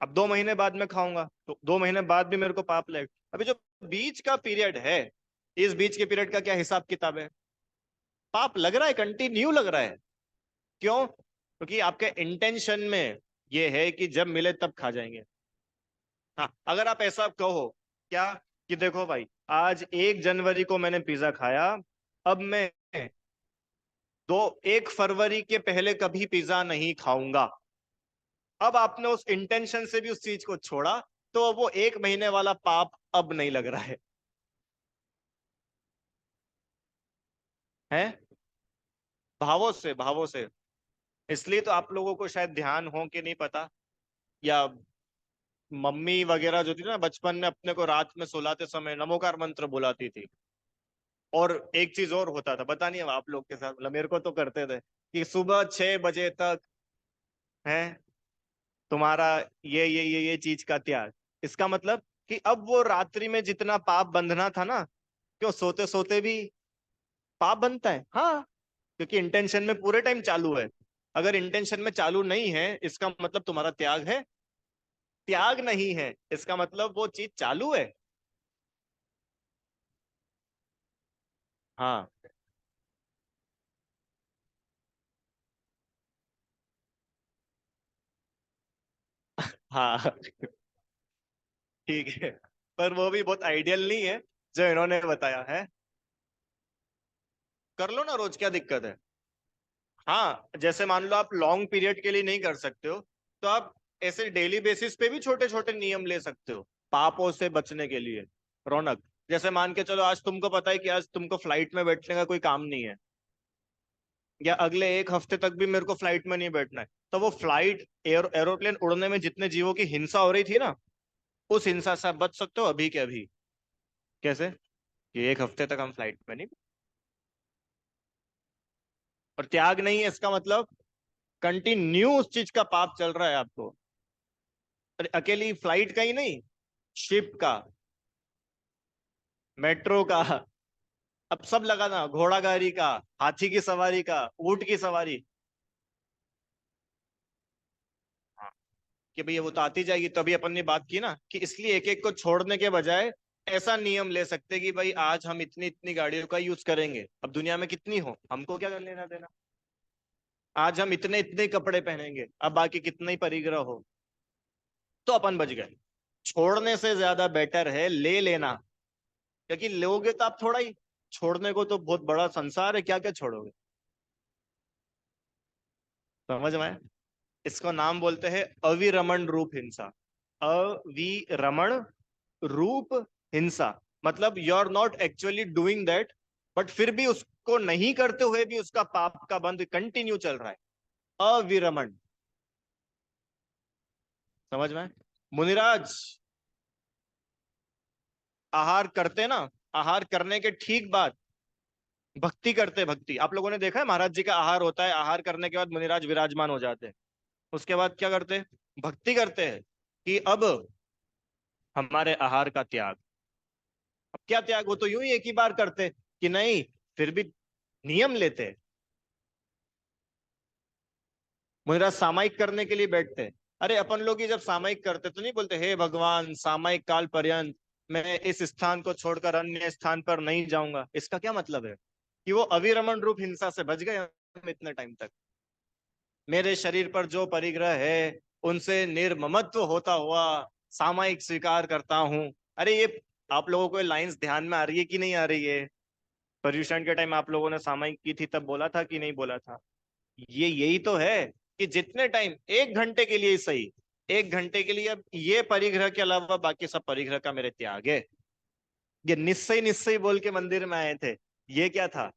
अब 2 महीने बाद में खाऊंगा तो 2 महीने बाद भी मेरे को पाप लगेगा। अभी जो बीच का पीरियड है, इस बीच के पीरियड का क्या हिसाब किताब है? पाप लग रहा है, कंटिन्यू लग रहा है। क्यों? क्योंकि आपके इंटेंशन में ये है कि जब मिले तब खा जाएंगे। हाँ अगर आप ऐसा कहो क्या, कि देखो भाई आज 1 जनवरी को मैंने पिज्जा खाया, अब मैं 1 फरवरी के पहले कभी पिज्जा नहीं खाऊंगा। अब आपने उस इंटेंशन से भी उस चीज को छोड़ा, तो अब वो 1 महीने वाला पाप अब नहीं लग रहा है। भावों से, भावों से। इसलिए तो आप लोगों को शायद ध्यान हो कि नहीं पता, या मम्मी वगैरह जो थी ना बचपन में अपने को रात में सुलाते समय नमोकार मंत्र बुलाती थी। और एक चीज और होता था, पता नहीं अब आप लोग के साथ, मतलब मेरे को तो करते थे कि सुबह 6 बजे तक है तुम्हारा ये चीज का त्याग। इसका मतलब कि अब वो रात्रि में जितना पाप बंधना था ना, क्यों सोते सोते भी पाप बनता है। हाँ, क्योंकि इंटेंशन में पूरे टाइम चालू है। अगर इंटेंशन में चालू नहीं है इसका मतलब तुम्हारा त्याग है। त्याग नहीं है इसका मतलब वो चीज चालू है। हाँ हाँ। ठीक है। पर वो भी बहुत आइडियल नहीं है जो इन्होंने बताया है। कर लो ना रोज, क्या दिक्कत है? हाँ जैसे मान लो आप लॉन्ग पीरियड के लिए नहीं कर सकते हो, तो आप ऐसे डेली बेसिस पे भी छोटे छोटे नियम ले सकते हो पापों से बचने के लिए। रौनक, जैसे मान के चलो आज तुमको पता है कि आज तुमको फ्लाइट में बैठने का कोई काम नहीं है, या अगले एक हफ्ते तक भी मेरे को फ्लाइट में नहीं बैठना है, तो वो फ्लाइट एरोप्लेन उड़ने में जितने जीवों की हिंसा हो रही थी ना, उस हिंसा से आप बच सकते हो अभी के अभी। कैसे? कि एक हफ्ते तक हम फ्लाइट में नहीं। और त्याग नहीं है इसका मतलब कंटिन्यू उस चीज का पाप चल रहा है आपको। अरे अकेली फ्लाइट का ही नहीं, शिप का, मेट्रो का, अब सब लगाना, घोड़ा गाड़ी का, हाथी की सवारी का, ऊंट की सवारी। हाँ, कि भैया वो तो आती जाएगी। तभी अपन ने बात की ना कि इसलिए एक एक को छोड़ने के बजाय ऐसा नियम ले सकते कि भाई आज हम इतनी इतनी गाड़ियों का यूज करेंगे, अब दुनिया में कितनी हो हमको क्या कर लेना देना। आज हम इतने इतने कपड़े पहनेंगे, अब बाकी कितना ही परिग्रह हो, तो अपन बच गए। छोड़ने से ज्यादा बेटर है ले लेना, क्योंकि लोगे तो आप थोड़ा ही, छोड़ने को तो बहुत बड़ा संसार है, क्या क्या छोड़ोगे। समझ में आया? इसको नाम बोलते हैं अविरमण रूप हिंसा। अविरमण रूप हिंसा, मतलब you are not actually doing that, but फिर भी उसको नहीं करते हुए भी उसका पाप का बंध कंटिन्यू चल रहा है। अविरमण। समझ में? मुनिराज आहार करते ना, आहार करने के ठीक बाद भक्ति करते। भक्ति आप लोगों ने देखा है, महाराज जी का आहार होता है, आहार करने के बाद मुनिराज विराजमान हो जाते हैं। उसके बाद क्या करते हैं? भक्ति करते हैं कि अब हमारे आहार का त्याग। अब क्या त्याग, वो तो यूं ही एक ही बार करते कि नहीं, फिर भी नियम लेते। मुनिराज सामायिक करने के लिए बैठते हैं। अरे अपन लोग ही जब सामायिक करते तो नहीं बोलते हे भगवान सामायिक काल पर्यंत मैं इस स्थान को छोड़कर अन्य स्थान पर नहीं जाऊंगा। इसका क्या मतलब है? कि वो अविरमण रूप हिंसा से बच गए हम इतने टाइम तक। मेरे शरीर पर जो परिग्रह है उनसे निर्ममत्व होता हुआ सामायिक स्वीकार करता हूं। अरे ये आप लोगों को लाइंस ध्यान में आ रही है कि नहीं आ रही है? पर्यूषण के टाइम आप लोगों ने सामायिक की थी, तब बोला था कि नहीं बोला था? ये यही तो है कि जितने टाइम, एक घंटे के लिए ही सही, एक घंटे के लिए अब ये परिग्रह के अलावा बाकी सब परिग्रह का मेरे त्याग है। ये निश्चय निश्चय बोल के मंदिर में आए थे, ये क्या था?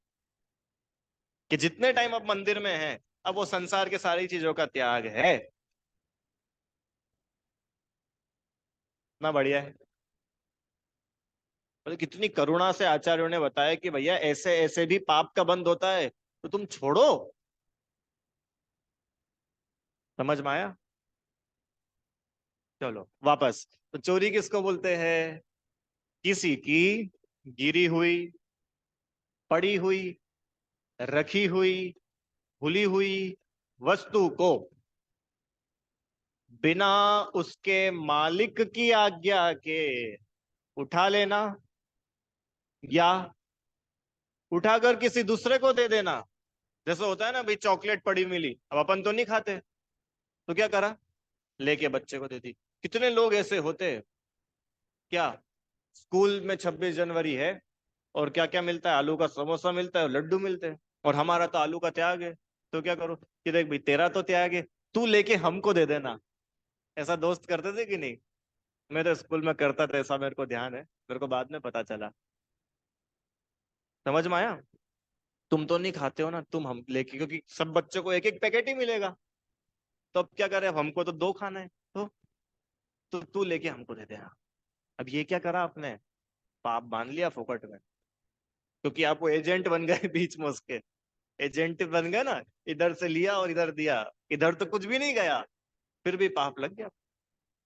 कि जितने टाइम अब मंदिर में है, अब वो संसार के सारी चीजों का त्याग है। ना बढ़िया है। मतलब कितनी करुणा से आचार्यों ने बताया कि भैया ऐसे ऐसे भी पाप का बंध होता है, तो तुम छोड़ो। समझ में आया? चलो वापस। तो चोरी किसको बोलते हैं? किसी की गिरी हुई, पड़ी हुई, रखी हुई, भूली हुई वस्तु को बिना उसके मालिक की आज्ञा के उठा लेना, या उठाकर किसी दूसरे को दे देना। जैसे होता है ना भाई, चॉकलेट पड़ी मिली, अब अपन तो नहीं खाते, तो क्या करा, लेके बच्चे को दे दी। कितने लोग ऐसे होते हैं? क्या, स्कूल में 26 जनवरी है और क्या क्या मिलता है, आलू का समोसा मिलता है और लड्डू मिलते हैं, और हमारा तो आलू का त्याग है। तो क्या करो कि देख भाई तेरा तो त्याग है, तू लेके हमको दे देना। ऐसा दोस्त करते थे कि नहीं? मैं तो स्कूल में करता था ऐसा, मेरे को ध्यान है, मेरे को बाद में पता चला। समझ में आया? तुम तो नहीं खाते हो ना, तुम हम लेके, क्योंकि सब बच्चों को एक एक पैकेट ही मिलेगा, तो अब क्या करें, अब हमको तो दो खाना है, तो तू लेके हमको दे देना। अब ये क्या करा आपने? पाप बांध लिया फोकट में, क्योंकि आप वो एजेंट बन गए बीच में उसके। एजेंट बन गए ना, इधर से लिया और इधर दिया, इधर तो कुछ भी नहीं गया, फिर भी पाप लग गया।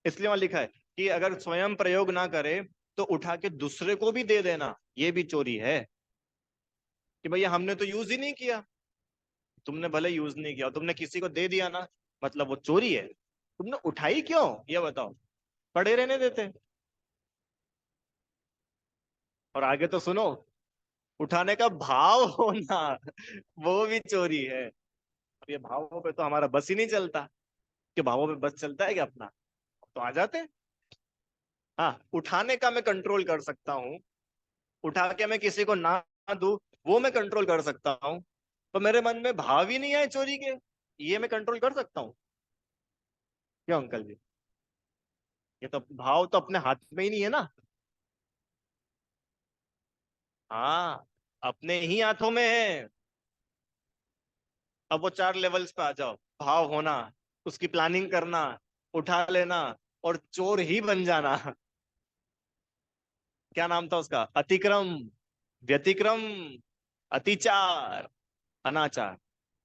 इसलिए वहां लिखा है कि अगर स्वयं प्रयोग ना करे तो उठा के दूसरे को भी दे देना, ये भी चोरी है। कि भैया हमने तो यूज ही नहीं किया, तुमने भले यूज नहीं किया, तुमने किसी को दे दिया ना, मतलब वो चोरी है। तुमने उठाई क्यों, ये बताओ? पड़े रहने देते। और आगे तो सुनो, उठाने का भाव होना वो भी चोरी है। अब ये भावों पे तो हमारा बस ही नहीं चलता, कि भावों पे बस चलता है क्या अपना? तो आ जाते। हाँ, उठाने का मैं कंट्रोल कर सकता हूँ, उठा के मैं किसी को ना दूं, वो मैं कंट्रोल कर सकता हूँ। तो मेरे मन में भाव ही नहीं आए चोरी के, ये मैं कंट्रोल कर सकता हूँ? क्यों अंकल जी? ये तो भाव तो अपने हाथ में ही नहीं है ना। हाँ, अपने ही हाथों में है। अब वो 4 लेवल्स पे आ जाओ। भाव होना, उसकी प्लानिंग करना, उठा लेना, और चोर ही बन जाना। क्या नाम था उसका? अतिक्रम, व्यतिक्रम, अतिचार, अनाचार।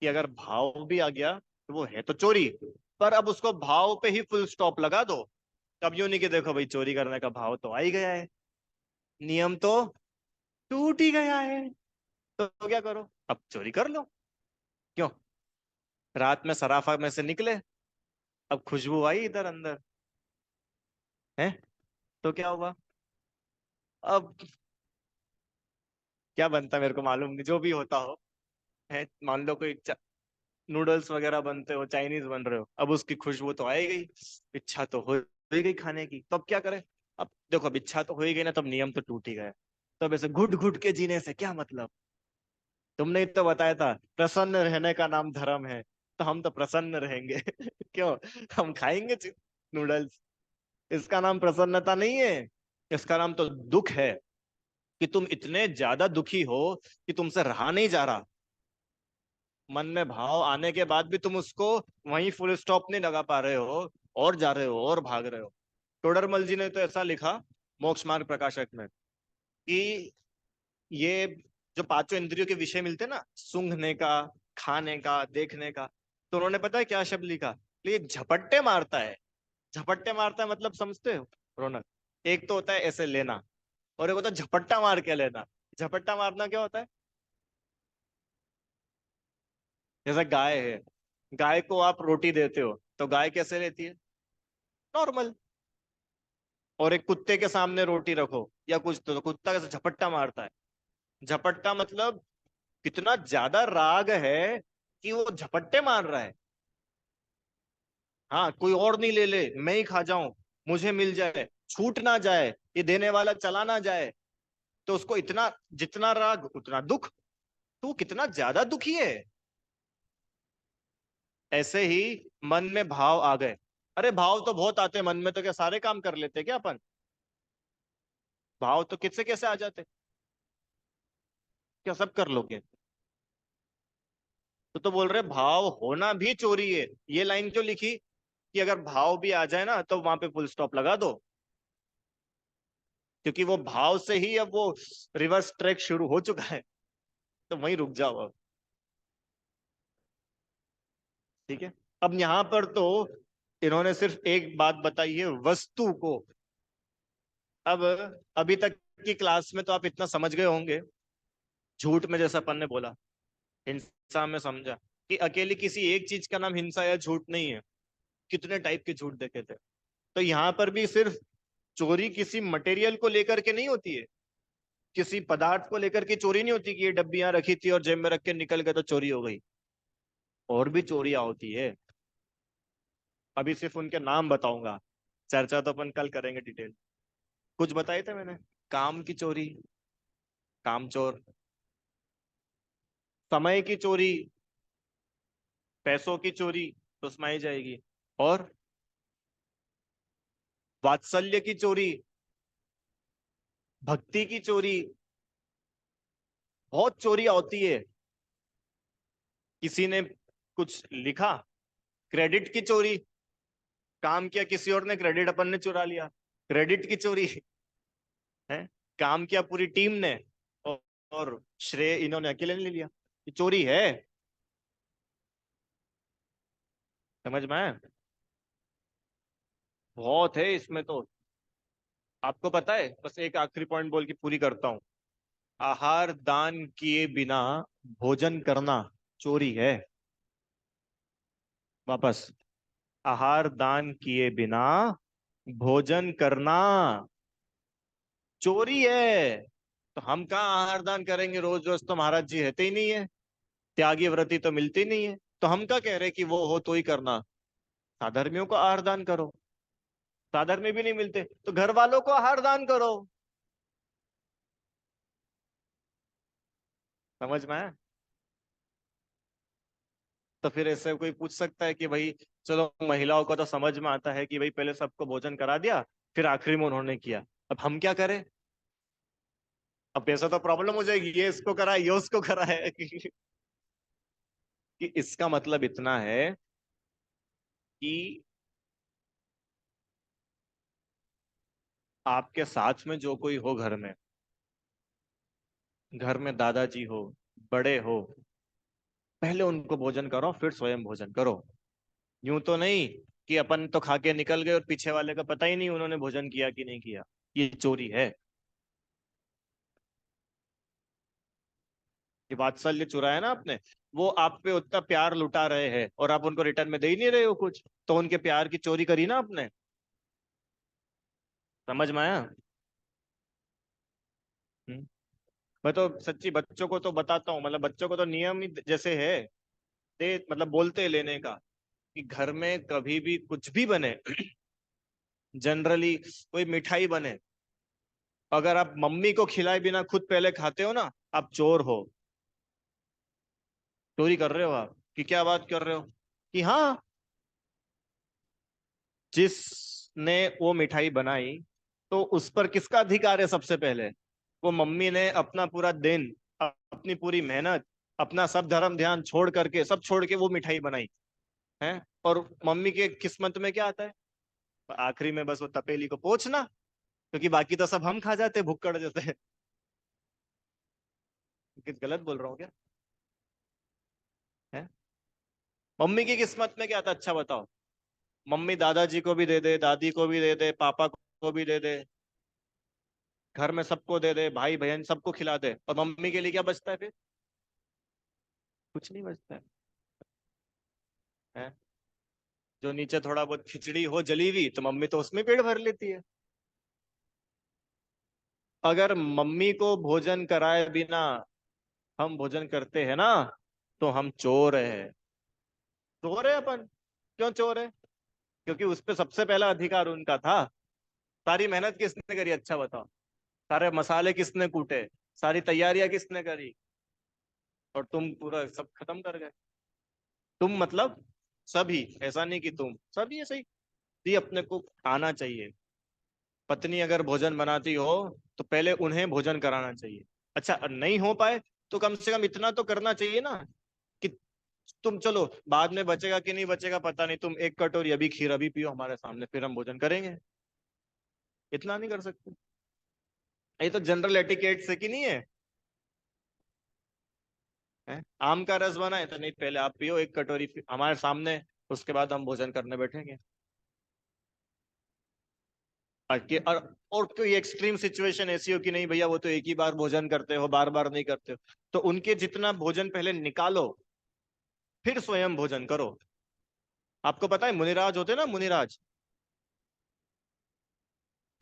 कि अगर भाव भी आ गया तो वो है तो चोरी, पर अब उसको भाव पे ही फुल स्टॉप लगा दो। कब यूं नहीं कि देखो भाई, चोरी करने का भाव तो आ ही गया है, नियम तो टूट ही गया है, तो क्या करो, अब चोरी कर लो। क्यों? रात में सराफा में से निकले, अब खुशबू आई इधर अंदर, है, तो क्या हुआ? अब क्या बनता मेरे को मालूम नहीं, जो भी होता हो, है, मान लो कोई नूडल्स वगैरह बनते हो, चाइनीज बन रहे हो, अब उसकी खुशबू तो आएगी, इच्छा तो हो ही गई खाने की, तो अब क्या करें? अब देखो, अब इच्छा तो हो ही गई ना, तब नियम तो टूट ही गया। तब ऐसे घुट घुट के जीने से क्या मतलब? तुमने ही तो बताया था प्रसन्न रहने का नाम धर्म है, तो हम तो प्रसन्न रहेंगे। क्यों? हम खाएंगे नूडल्स। इसका नाम प्रसन्नता नहीं है, इसका नाम तो दुख है। कि तुम इतने ज्यादा दुखी हो कि तुमसे रहा नहीं जा रहा। मन में भाव आने के बाद भी तुम उसको वहीं फुल स्टॉप नहीं लगा पा रहे हो, और जा रहे हो और भाग रहे हो। टोडरमल जी ने तो ऐसा लिखा मोक्ष मार्ग प्रकाशक में, कि ये जो पांचों इंद्रियों के विषय मिलते हैं ना, सूंघने का, खाने का, देखने का, तो उन्होंने पता है क्या शब्द लिखा? ये झपट्टे मारता है। झपट्टे मारता है मतलब समझते हो रौनक? एक तो होता है ऐसे लेना, और एक होता है झपट्टा मार के लेना। झपट्टा मारना क्या होता है? जैसे गाय है, गाय को आप रोटी देते हो तो गाय कैसे लेती है? नॉर्मल। और एक कुत्ते के सामने रोटी रखो या कुछ, तो कुत्ता कैसे झपट्टा मारता है? झपट्टा मतलब कितना ज्यादा राग है कि वो झपट्टे मार रहा है। हाँ, कोई और नहीं ले ले, मैं ही खा जाऊं, मुझे मिल जाए, छूट ना जाए, ये देने वाला चला ना जाए। तो उसको इतना, जितना राग उतना दुख। तू कितना ज्यादा दुखी है। ऐसे ही मन में भाव आ गए। अरे भाव तो बहुत आते हैं मन में, तो क्या सारे काम कर लेते क्या अपन? भाव तो किससे कैसे आ जाते? क्या सब कर लोगे? तो बोल रहे भाव होना भी चोरी है। ये लाइन क्यों लिखी? कि अगर भाव भी आ जाए ना तो वहां पे फुल स्टॉप लगा दो। क्योंकि वो भाव से ही अब वो रिवर्स ट्रैक शुरू हो चुका है, तो वहीं रुक जाओ अब। ठीक है। अब यहां पर तो इन्होंने सिर्फ एक बात बताई है, वस्तु को। अब अभी तक की क्लास में तो आप इतना समझ गए होंगे, झूठ में जैसा अपन ने बोला, हिंसा में समझा कि अकेली किसी एक चीज का नाम हिंसा या झूठ नहीं है, कितने टाइप के झूठ देखे थे। तो यहाँ पर भी सिर्फ चोरी किसी मटेरियल को लेकर के नहीं होती है, किसी पदार्थ को लेकर के चोरी नहीं होती कि ये डब्बी यहाँ रखी थी और जेब में रख के निकल गए तो चोरी हो गई। और भी चोरियां होती है। अभी सिर्फ उनके नाम बताऊंगा, चर्चा तो अपन कल करेंगे डिटेल। कुछ बताए थे मैंने। काम की चोरी, कामचोर। समय की चोरी, पैसों की चोरी, तो उसमें आई जाएगी। और वात्सल्य की चोरी, भक्ति की चोरी, बहुत चोरियां होती है। किसी ने कुछ लिखा, क्रेडिट की चोरी, काम किया किसी और ने, क्रेडिट अपन ने चुरा लिया, क्रेडिट की चोरी है। काम किया पूरी टीम ने, और श्रेय इन्होंने अकेले ने ले लिया, ये चोरी है। समझ में आया? बहुत है इसमें तो। आपको पता है, बस एक आखिरी पॉइंट बोल के पूरी करता हूँ। आहार दान किए बिना भोजन करना चोरी है। वापस, आहार दान किए बिना भोजन करना चोरी है। तो हम कहाँ आहार दान करेंगे? रोज रोज तो महाराज जी रहते ही नहीं है, त्यागी व्रती तो मिलती नहीं है, तो हम क्या कह रहे हैं कि वो हो तो ही करना। साधर्मियों को आहार दान करो, साधर्मी भी नहीं मिलते तो घर वालों को आहार दान करो। समझ में आया? तो फिर ऐसे कोई पूछ सकता है कि भाई चलो, महिलाओं को तो समझ में आता है कि भाई पहले सबको भोजन करा दिया, फिर आखिरी में उन्होंने किया, अब हम क्या करें? अब ऐसा तो प्रॉब्लम हो जाएगी, ये इसको करा है, ये उसको करा है कि इसका मतलब इतना है कि आपके साथ में जो कोई हो घर में दादाजी हो, बड़े हो, पहले उनको भोजन करो फिर स्वयं भोजन करो। यूं तो नहीं कि अपन तो खा के निकल गए और पीछे वाले का पता ही नहीं उन्होंने भोजन किया कि नहीं किया। ये चोरी है। ये वात्सल्य चुराया ना आपने, वो आप पे उतना प्यार लुटा रहे हैं और आप उनको रिटर्न में दे ही नहीं रहे हो कुछ, तो उनके प्यार की चोरी करी ना आपने। समझ में आया? हम्म। मैं तो सच्ची बच्चों को तो बताता हूँ, मतलब बच्चों को तो नियम ही जैसे है, दे मतलब बोलते लेने का, कि घर में कभी भी कुछ भी बने जनरली कोई मिठाई बने, अगर आप मम्मी को खिलाए बिना खुद पहले खाते हो ना, आप चोर हो। चोरी कर रहे हो आप, कि क्या बात कर रहे हो, कि हाँ, जिसने वो मिठाई बनाई तो उस पर किसका अधिकार है सबसे पहले? वो मम्मी ने अपना पूरा दिन, अपनी पूरी मेहनत, अपना सब धर्म ध्यान छोड़ करके, सब छोड़ के वो मिठाई बनाई है। और मम्मी के किस्मत में क्या आता है? आखिरी में बस वो तपेली को पोंछना, क्योंकि बाकी तो सब हम खा जाते भुक्कड़ जैसे कुछ गलत बोल रहा हूँ क्या? है? मम्मी की किस्मत में क्या था अच्छा बताओ? मम्मी दादाजी को भी दे दे, दादी को भी दे दे, पापा को भी दे दे, घर में सबको दे दे, भाई बहन सबको खिला दे, और मम्मी के लिए क्या बचता है फिर? कुछ नहीं बचता है? जो नीचे थोड़ा बहुत खिचड़ी हो जली हुई तो मम्मी तो उसमें पेट भर लेती है। अगर मम्मी को भोजन कराए बिना हम भोजन करते हैं ना, तो हम चोर है। चोर है अपन। क्यों चोर है? क्योंकि उस पे सबसे पहला अधिकार उनका था। सारी मेहनत किसने करी अच्छा बताओ? सारे मसाले किसने कूटे? सारी तैयारियां किसने करी? और तुम पूरा सब खत्म कर गए। तुम मतलब सभी, ऐसा नहीं कि तुम सभी ऐसे ही अपने को आना चाहिए। पत्नी अगर भोजन बनाती हो तो पहले उन्हें भोजन कराना चाहिए। अच्छा, नहीं हो पाए तो कम से कम इतना तो करना चाहिए ना, कि तुम चलो बाद में बचेगा कि नहीं बचेगा पता नहीं, तुम एक कटोरी अभी खीर अभी पियो हमारे सामने, फिर हम भोजन करेंगे। इतना नहीं कर सकते? ये तो जनरल एटिकेट से कि नहीं है? हैं? आम का रस बना है तो नहीं, पहले आप पियो एक कटोरी हमारे सामने, उसके बाद हम भोजन करने बैठेंगे। और कोई एक्सट्रीम सिचुएशन ऐसी हो कि नहीं भैया वो तो एक ही बार भोजन करते हो, बार बार नहीं करते हो, तो उनके जितना भोजन पहले निकालो, फिर स्वयं भोजन करो। आपको पता है मुनिराज होते ना, मुनिराज।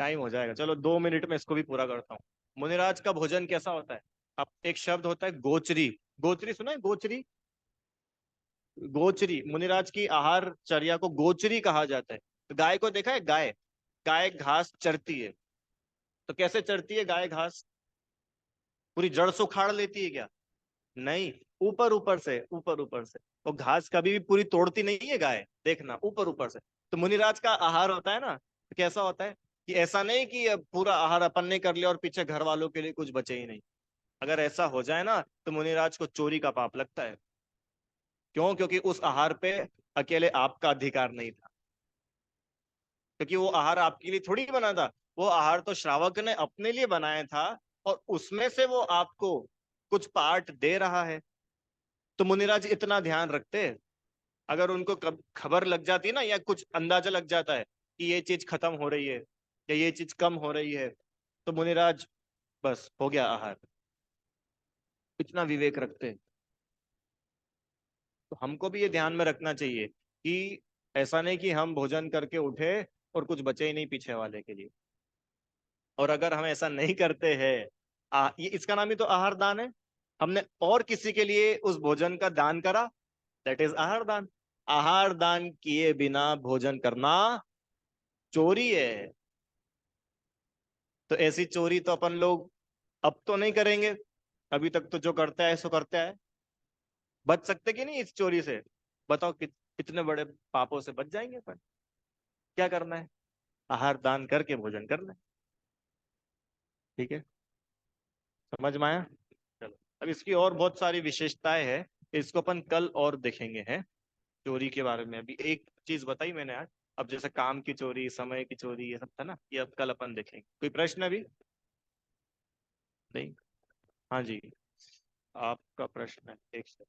टाइम हो जाएगा, चलो 2 मिनट में इसको भी पूरा करता हूँ। मुनिराज का भोजन कैसा होता है? अब एक शब्द होता है गोचरी। गोचरी सुना है? गोचरी। गोचरी मुनिराज की आहार चर्या को गोचरी कहा जाता है। तो गाय को देखा है? गाय, गाय घास चरती है। तो कैसे चरती है गाय घास? पूरी जड़ से उखाड़ लेती है क्या? नहीं, ऊपर ऊपर से, ऊपर ऊपर से। वो घास कभी भी पूरी तोड़ती नहीं है गाय, देखना ऊपर ऊपर से। तो मुनिराज का आहार होता है ना, तो कैसा होता है? कि ऐसा नहीं कि अब पूरा आहार अपन ने कर लिया और पीछे घर वालों के लिए कुछ बचे ही नहीं। अगर ऐसा हो जाए ना तो मुनिराज को चोरी का पाप लगता है। क्यों? क्योंकि उस आहार पे अकेले आपका अधिकार नहीं था, क्योंकि वो आहार आपके लिए थोड़ी बना था। वो आहार तो श्रावक ने अपने लिए बनाया था, और उसमें से वो आपको कुछ पार्ट दे रहा है। तो मुनिराज इतना ध्यान रखते, अगर उनको कब खबर लग जाती ना, या कुछ अंदाजा लग जाता है कि ये चीज खत्म हो रही है या ये चीज कम हो रही है, तो मुनिराज बस हो गया आहार। इतना विवेक रखते। तो हमको भी ये ध्यान में रखना चाहिए कि ऐसा नहीं कि हम भोजन करके उठे और कुछ बचे ही नहीं पीछे वाले के लिए। और अगर हम ऐसा नहीं करते हैं, ये इसका नाम ही तो आहार दान है। हमने और किसी के लिए उस भोजन का दान करा, दैट इज आहार दान। आहार दान किए बिना भोजन करना चोरी है। तो ऐसी चोरी तो अपन लोग अब तो नहीं करेंगे। अभी तक तो जो करता है सो करता है। बच सकते कि नहीं इस चोरी से? बताओ कितने बड़े पापों से बच जाएंगे अपन। क्या करना है? आहार दान करके भोजन करना है। ठीक है। समझ में आया? चलो, अब इसकी और बहुत सारी विशेषताएं हैं, इसको अपन कल और देखेंगे हैं। चोरी के बारे में अभी एक चीज बताई मैंने आज। अब जैसे काम की चोरी, समय की चोरी, ये सब था ना, ये अब कल अपन देखेंगे। कोई प्रश्न अभी? नहीं? हाँ जी, आपका प्रश्न है, एक से।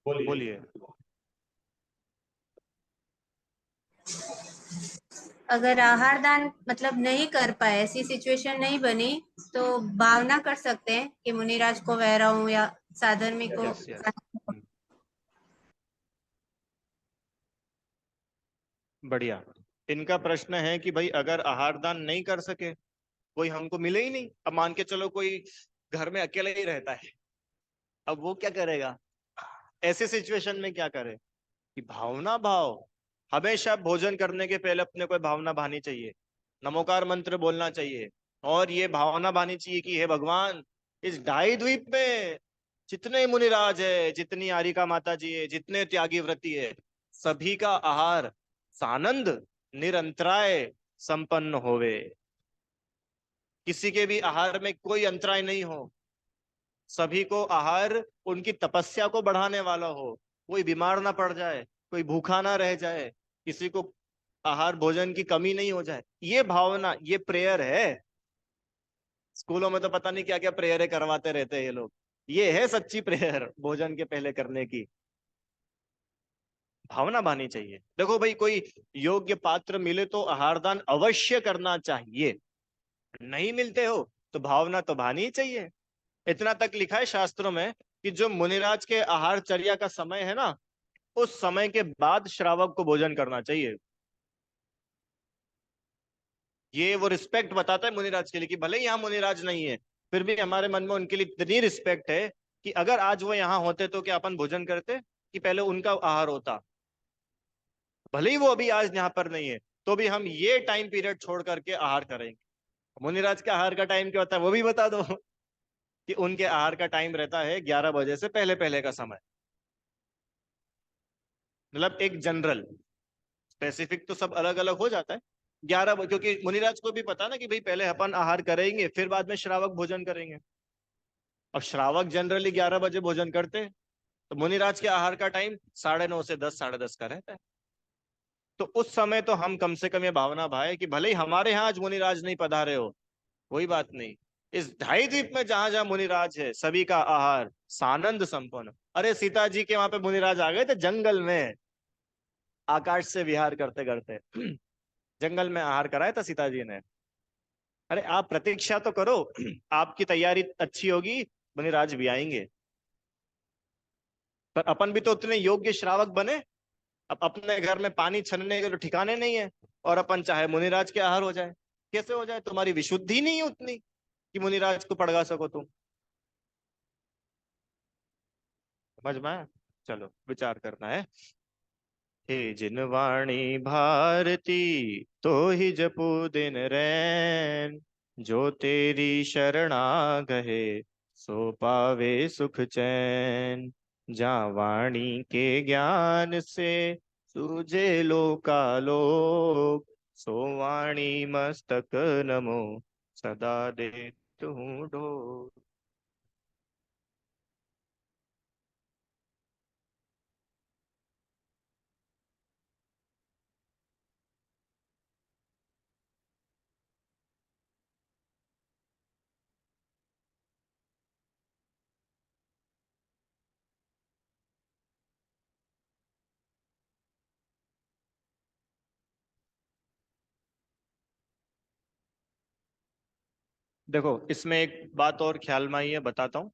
बोलिए। अगर आहार दान मतलब नहीं कर पाए, ऐसी सिचुएशन नहीं बनी, तो भावना कर सकते हैं कि मुनिराज को वह हूँ या साधर्मी को। Yes yes. बढ़िया। इनका प्रश्न है कि भाई अगर आहार दान नहीं कर सके, कोई हमको मिले ही नहीं, अब मान के चलो कोई घर में अकेले ही रहता है, अब वो क्या करेगा? ऐसे सिचुएशन में क्या करे? कि भावना भाव, हमेशा भोजन करने के पहले अपने को भावना भानी चाहिए, नमोकार मंत्र बोलना चाहिए, और ये भावना भानी चाहिए कि हे भगवान, इस ढाई द्वीप में जितने मुनिराज है, जितनी आरिका माता जी है, जितने त्यागी व्रती है, सभी का आहार सानंद निरंतराय संपन्न होवे, किसी के भी आहार में कोई अंतराय नहीं हो, सभी को आहार उनकी तपस्या को बढ़ाने वाला हो, कोई बीमार ना पड़ जाए, कोई भूखा ना रह जाए, किसी को आहार भोजन की कमी नहीं हो जाए, ये भावना, ये प्रेयर है। स्कूलों में तो पता नहीं क्या क्या प्रेयरें करवाते रहते हैं ये लोग, ये है सच्ची प्रेयर भोजन के पहले करने की। भावना बानी चाहिए। देखो भाई, कोई योग्य पात्र मिले तो आहार दान अवश्य करना चाहिए, नहीं मिलते हो तो भावना तो भानी ही चाहिए। इतना तक लिखा है शास्त्रों में कि जो मुनिराज के आहारचर्या का समय है ना, उस समय के बाद श्रावक को भोजन करना चाहिए। ये वो रिस्पेक्ट बताता है मुनिराज के लिए, कि भले ही यहाँ मुनिराज नहीं है, फिर भी हमारे मन में उनके लिए इतनी रिस्पेक्ट है कि अगर आज वो यहाँ होते तो क्या अपन भोजन करते, कि पहले उनका आहार होता? भले ही वो अभी आज यहाँ पर नहीं है, तो भी हम ये टाइम पीरियड छोड़ करके आहार करेंगे। मुनिराज के आहार का टाइम क्या होता है वो भी बता दो। कि उनके आहार का टाइम रहता है 11 बजे से पहले पहले का समय, मतलब एक जनरल, स्पेसिफिक तो सब अलग अलग हो जाता है। 11 बजे, क्योंकि मुनिराज को भी पता ना कि भाई पहले अपन आहार करेंगे, फिर बाद में श्रावक भोजन करेंगे। अब श्रावक जनरली 11 बजे भोजन करते हैं, तो मुनिराज के आहार का टाइम 9:30 से 10, 10:30 का रहता है। तो उस समय तो हम कम से कम ये भावना भाए कि भले ही हमारे यहाँ आज मुनिराज नहीं पधारे हो, कोई बात नहीं, इस ढाई द्वीप में जहां जहां मुनिराज है, सभी का आहार सानंद संपन्न। अरे सीता जी के वहां पे मुनिराज आ गए थे जंगल में, आकाश से विहार करते करते। जंगल में आहार कराया था सीता जी ने। अरे आप प्रतीक्षा तो करो, आपकी तैयारी अच्छी होगी, मुनिराज भी आएंगे। पर अपन भी तो उतने योग्य श्रावक बने। अब अपने घर में पानी छनने के तो ठिकाने नहीं है, और अपन चाहे मुनिराज के आहार हो जाए। कैसे हो जाए? तुम्हारी विशुद्धि नहीं है उतनी कि मुनिराज को पड़गा सको तुम। समझ में आया? चलो, विचार करना है। हे जिन वाणी भारती, तो ही जपू दिन रैन, जो तेरी शरणा गहे, सो पावे सुख चैन। जा वाणी के ज्ञान से सूझे लोकालोक, सो वाणी मस्तक नमो सदा दे तू ढोक। देखो, इसमें एक बात और ख्याल में आई है, बताता हूँ।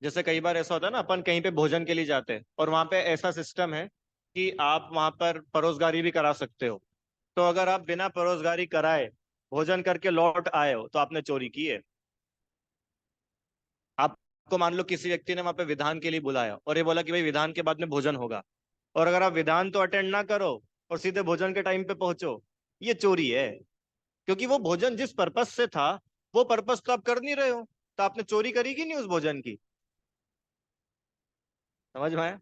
जैसे कई बार ऐसा होता है ना, अपन कहीं पे भोजन के लिए जाते हैं और वहां पे ऐसा सिस्टम है कि आप वहां पर परोसगारी भी करा सकते हो। तो अगर आप बिना परोसगारी कराए भोजन करके लौट आए हो तो आपने चोरी की है। आपको मान लो किसी व्यक्ति ने वहां पे विधान के लिए बुलाया और ये बोला कि भाई विधान के बाद में भोजन होगा, और अगर आप विधान तो अटेंड ना करो और सीधे भोजन के टाइम पे पहुंचो, ये चोरी है। क्योंकि वो भोजन जिस पर्पस से था, वो पर्पस तो आप कर नहीं रहे हो, तो आपने चोरी करी कि नहीं उस भोजन की? समझ में आया?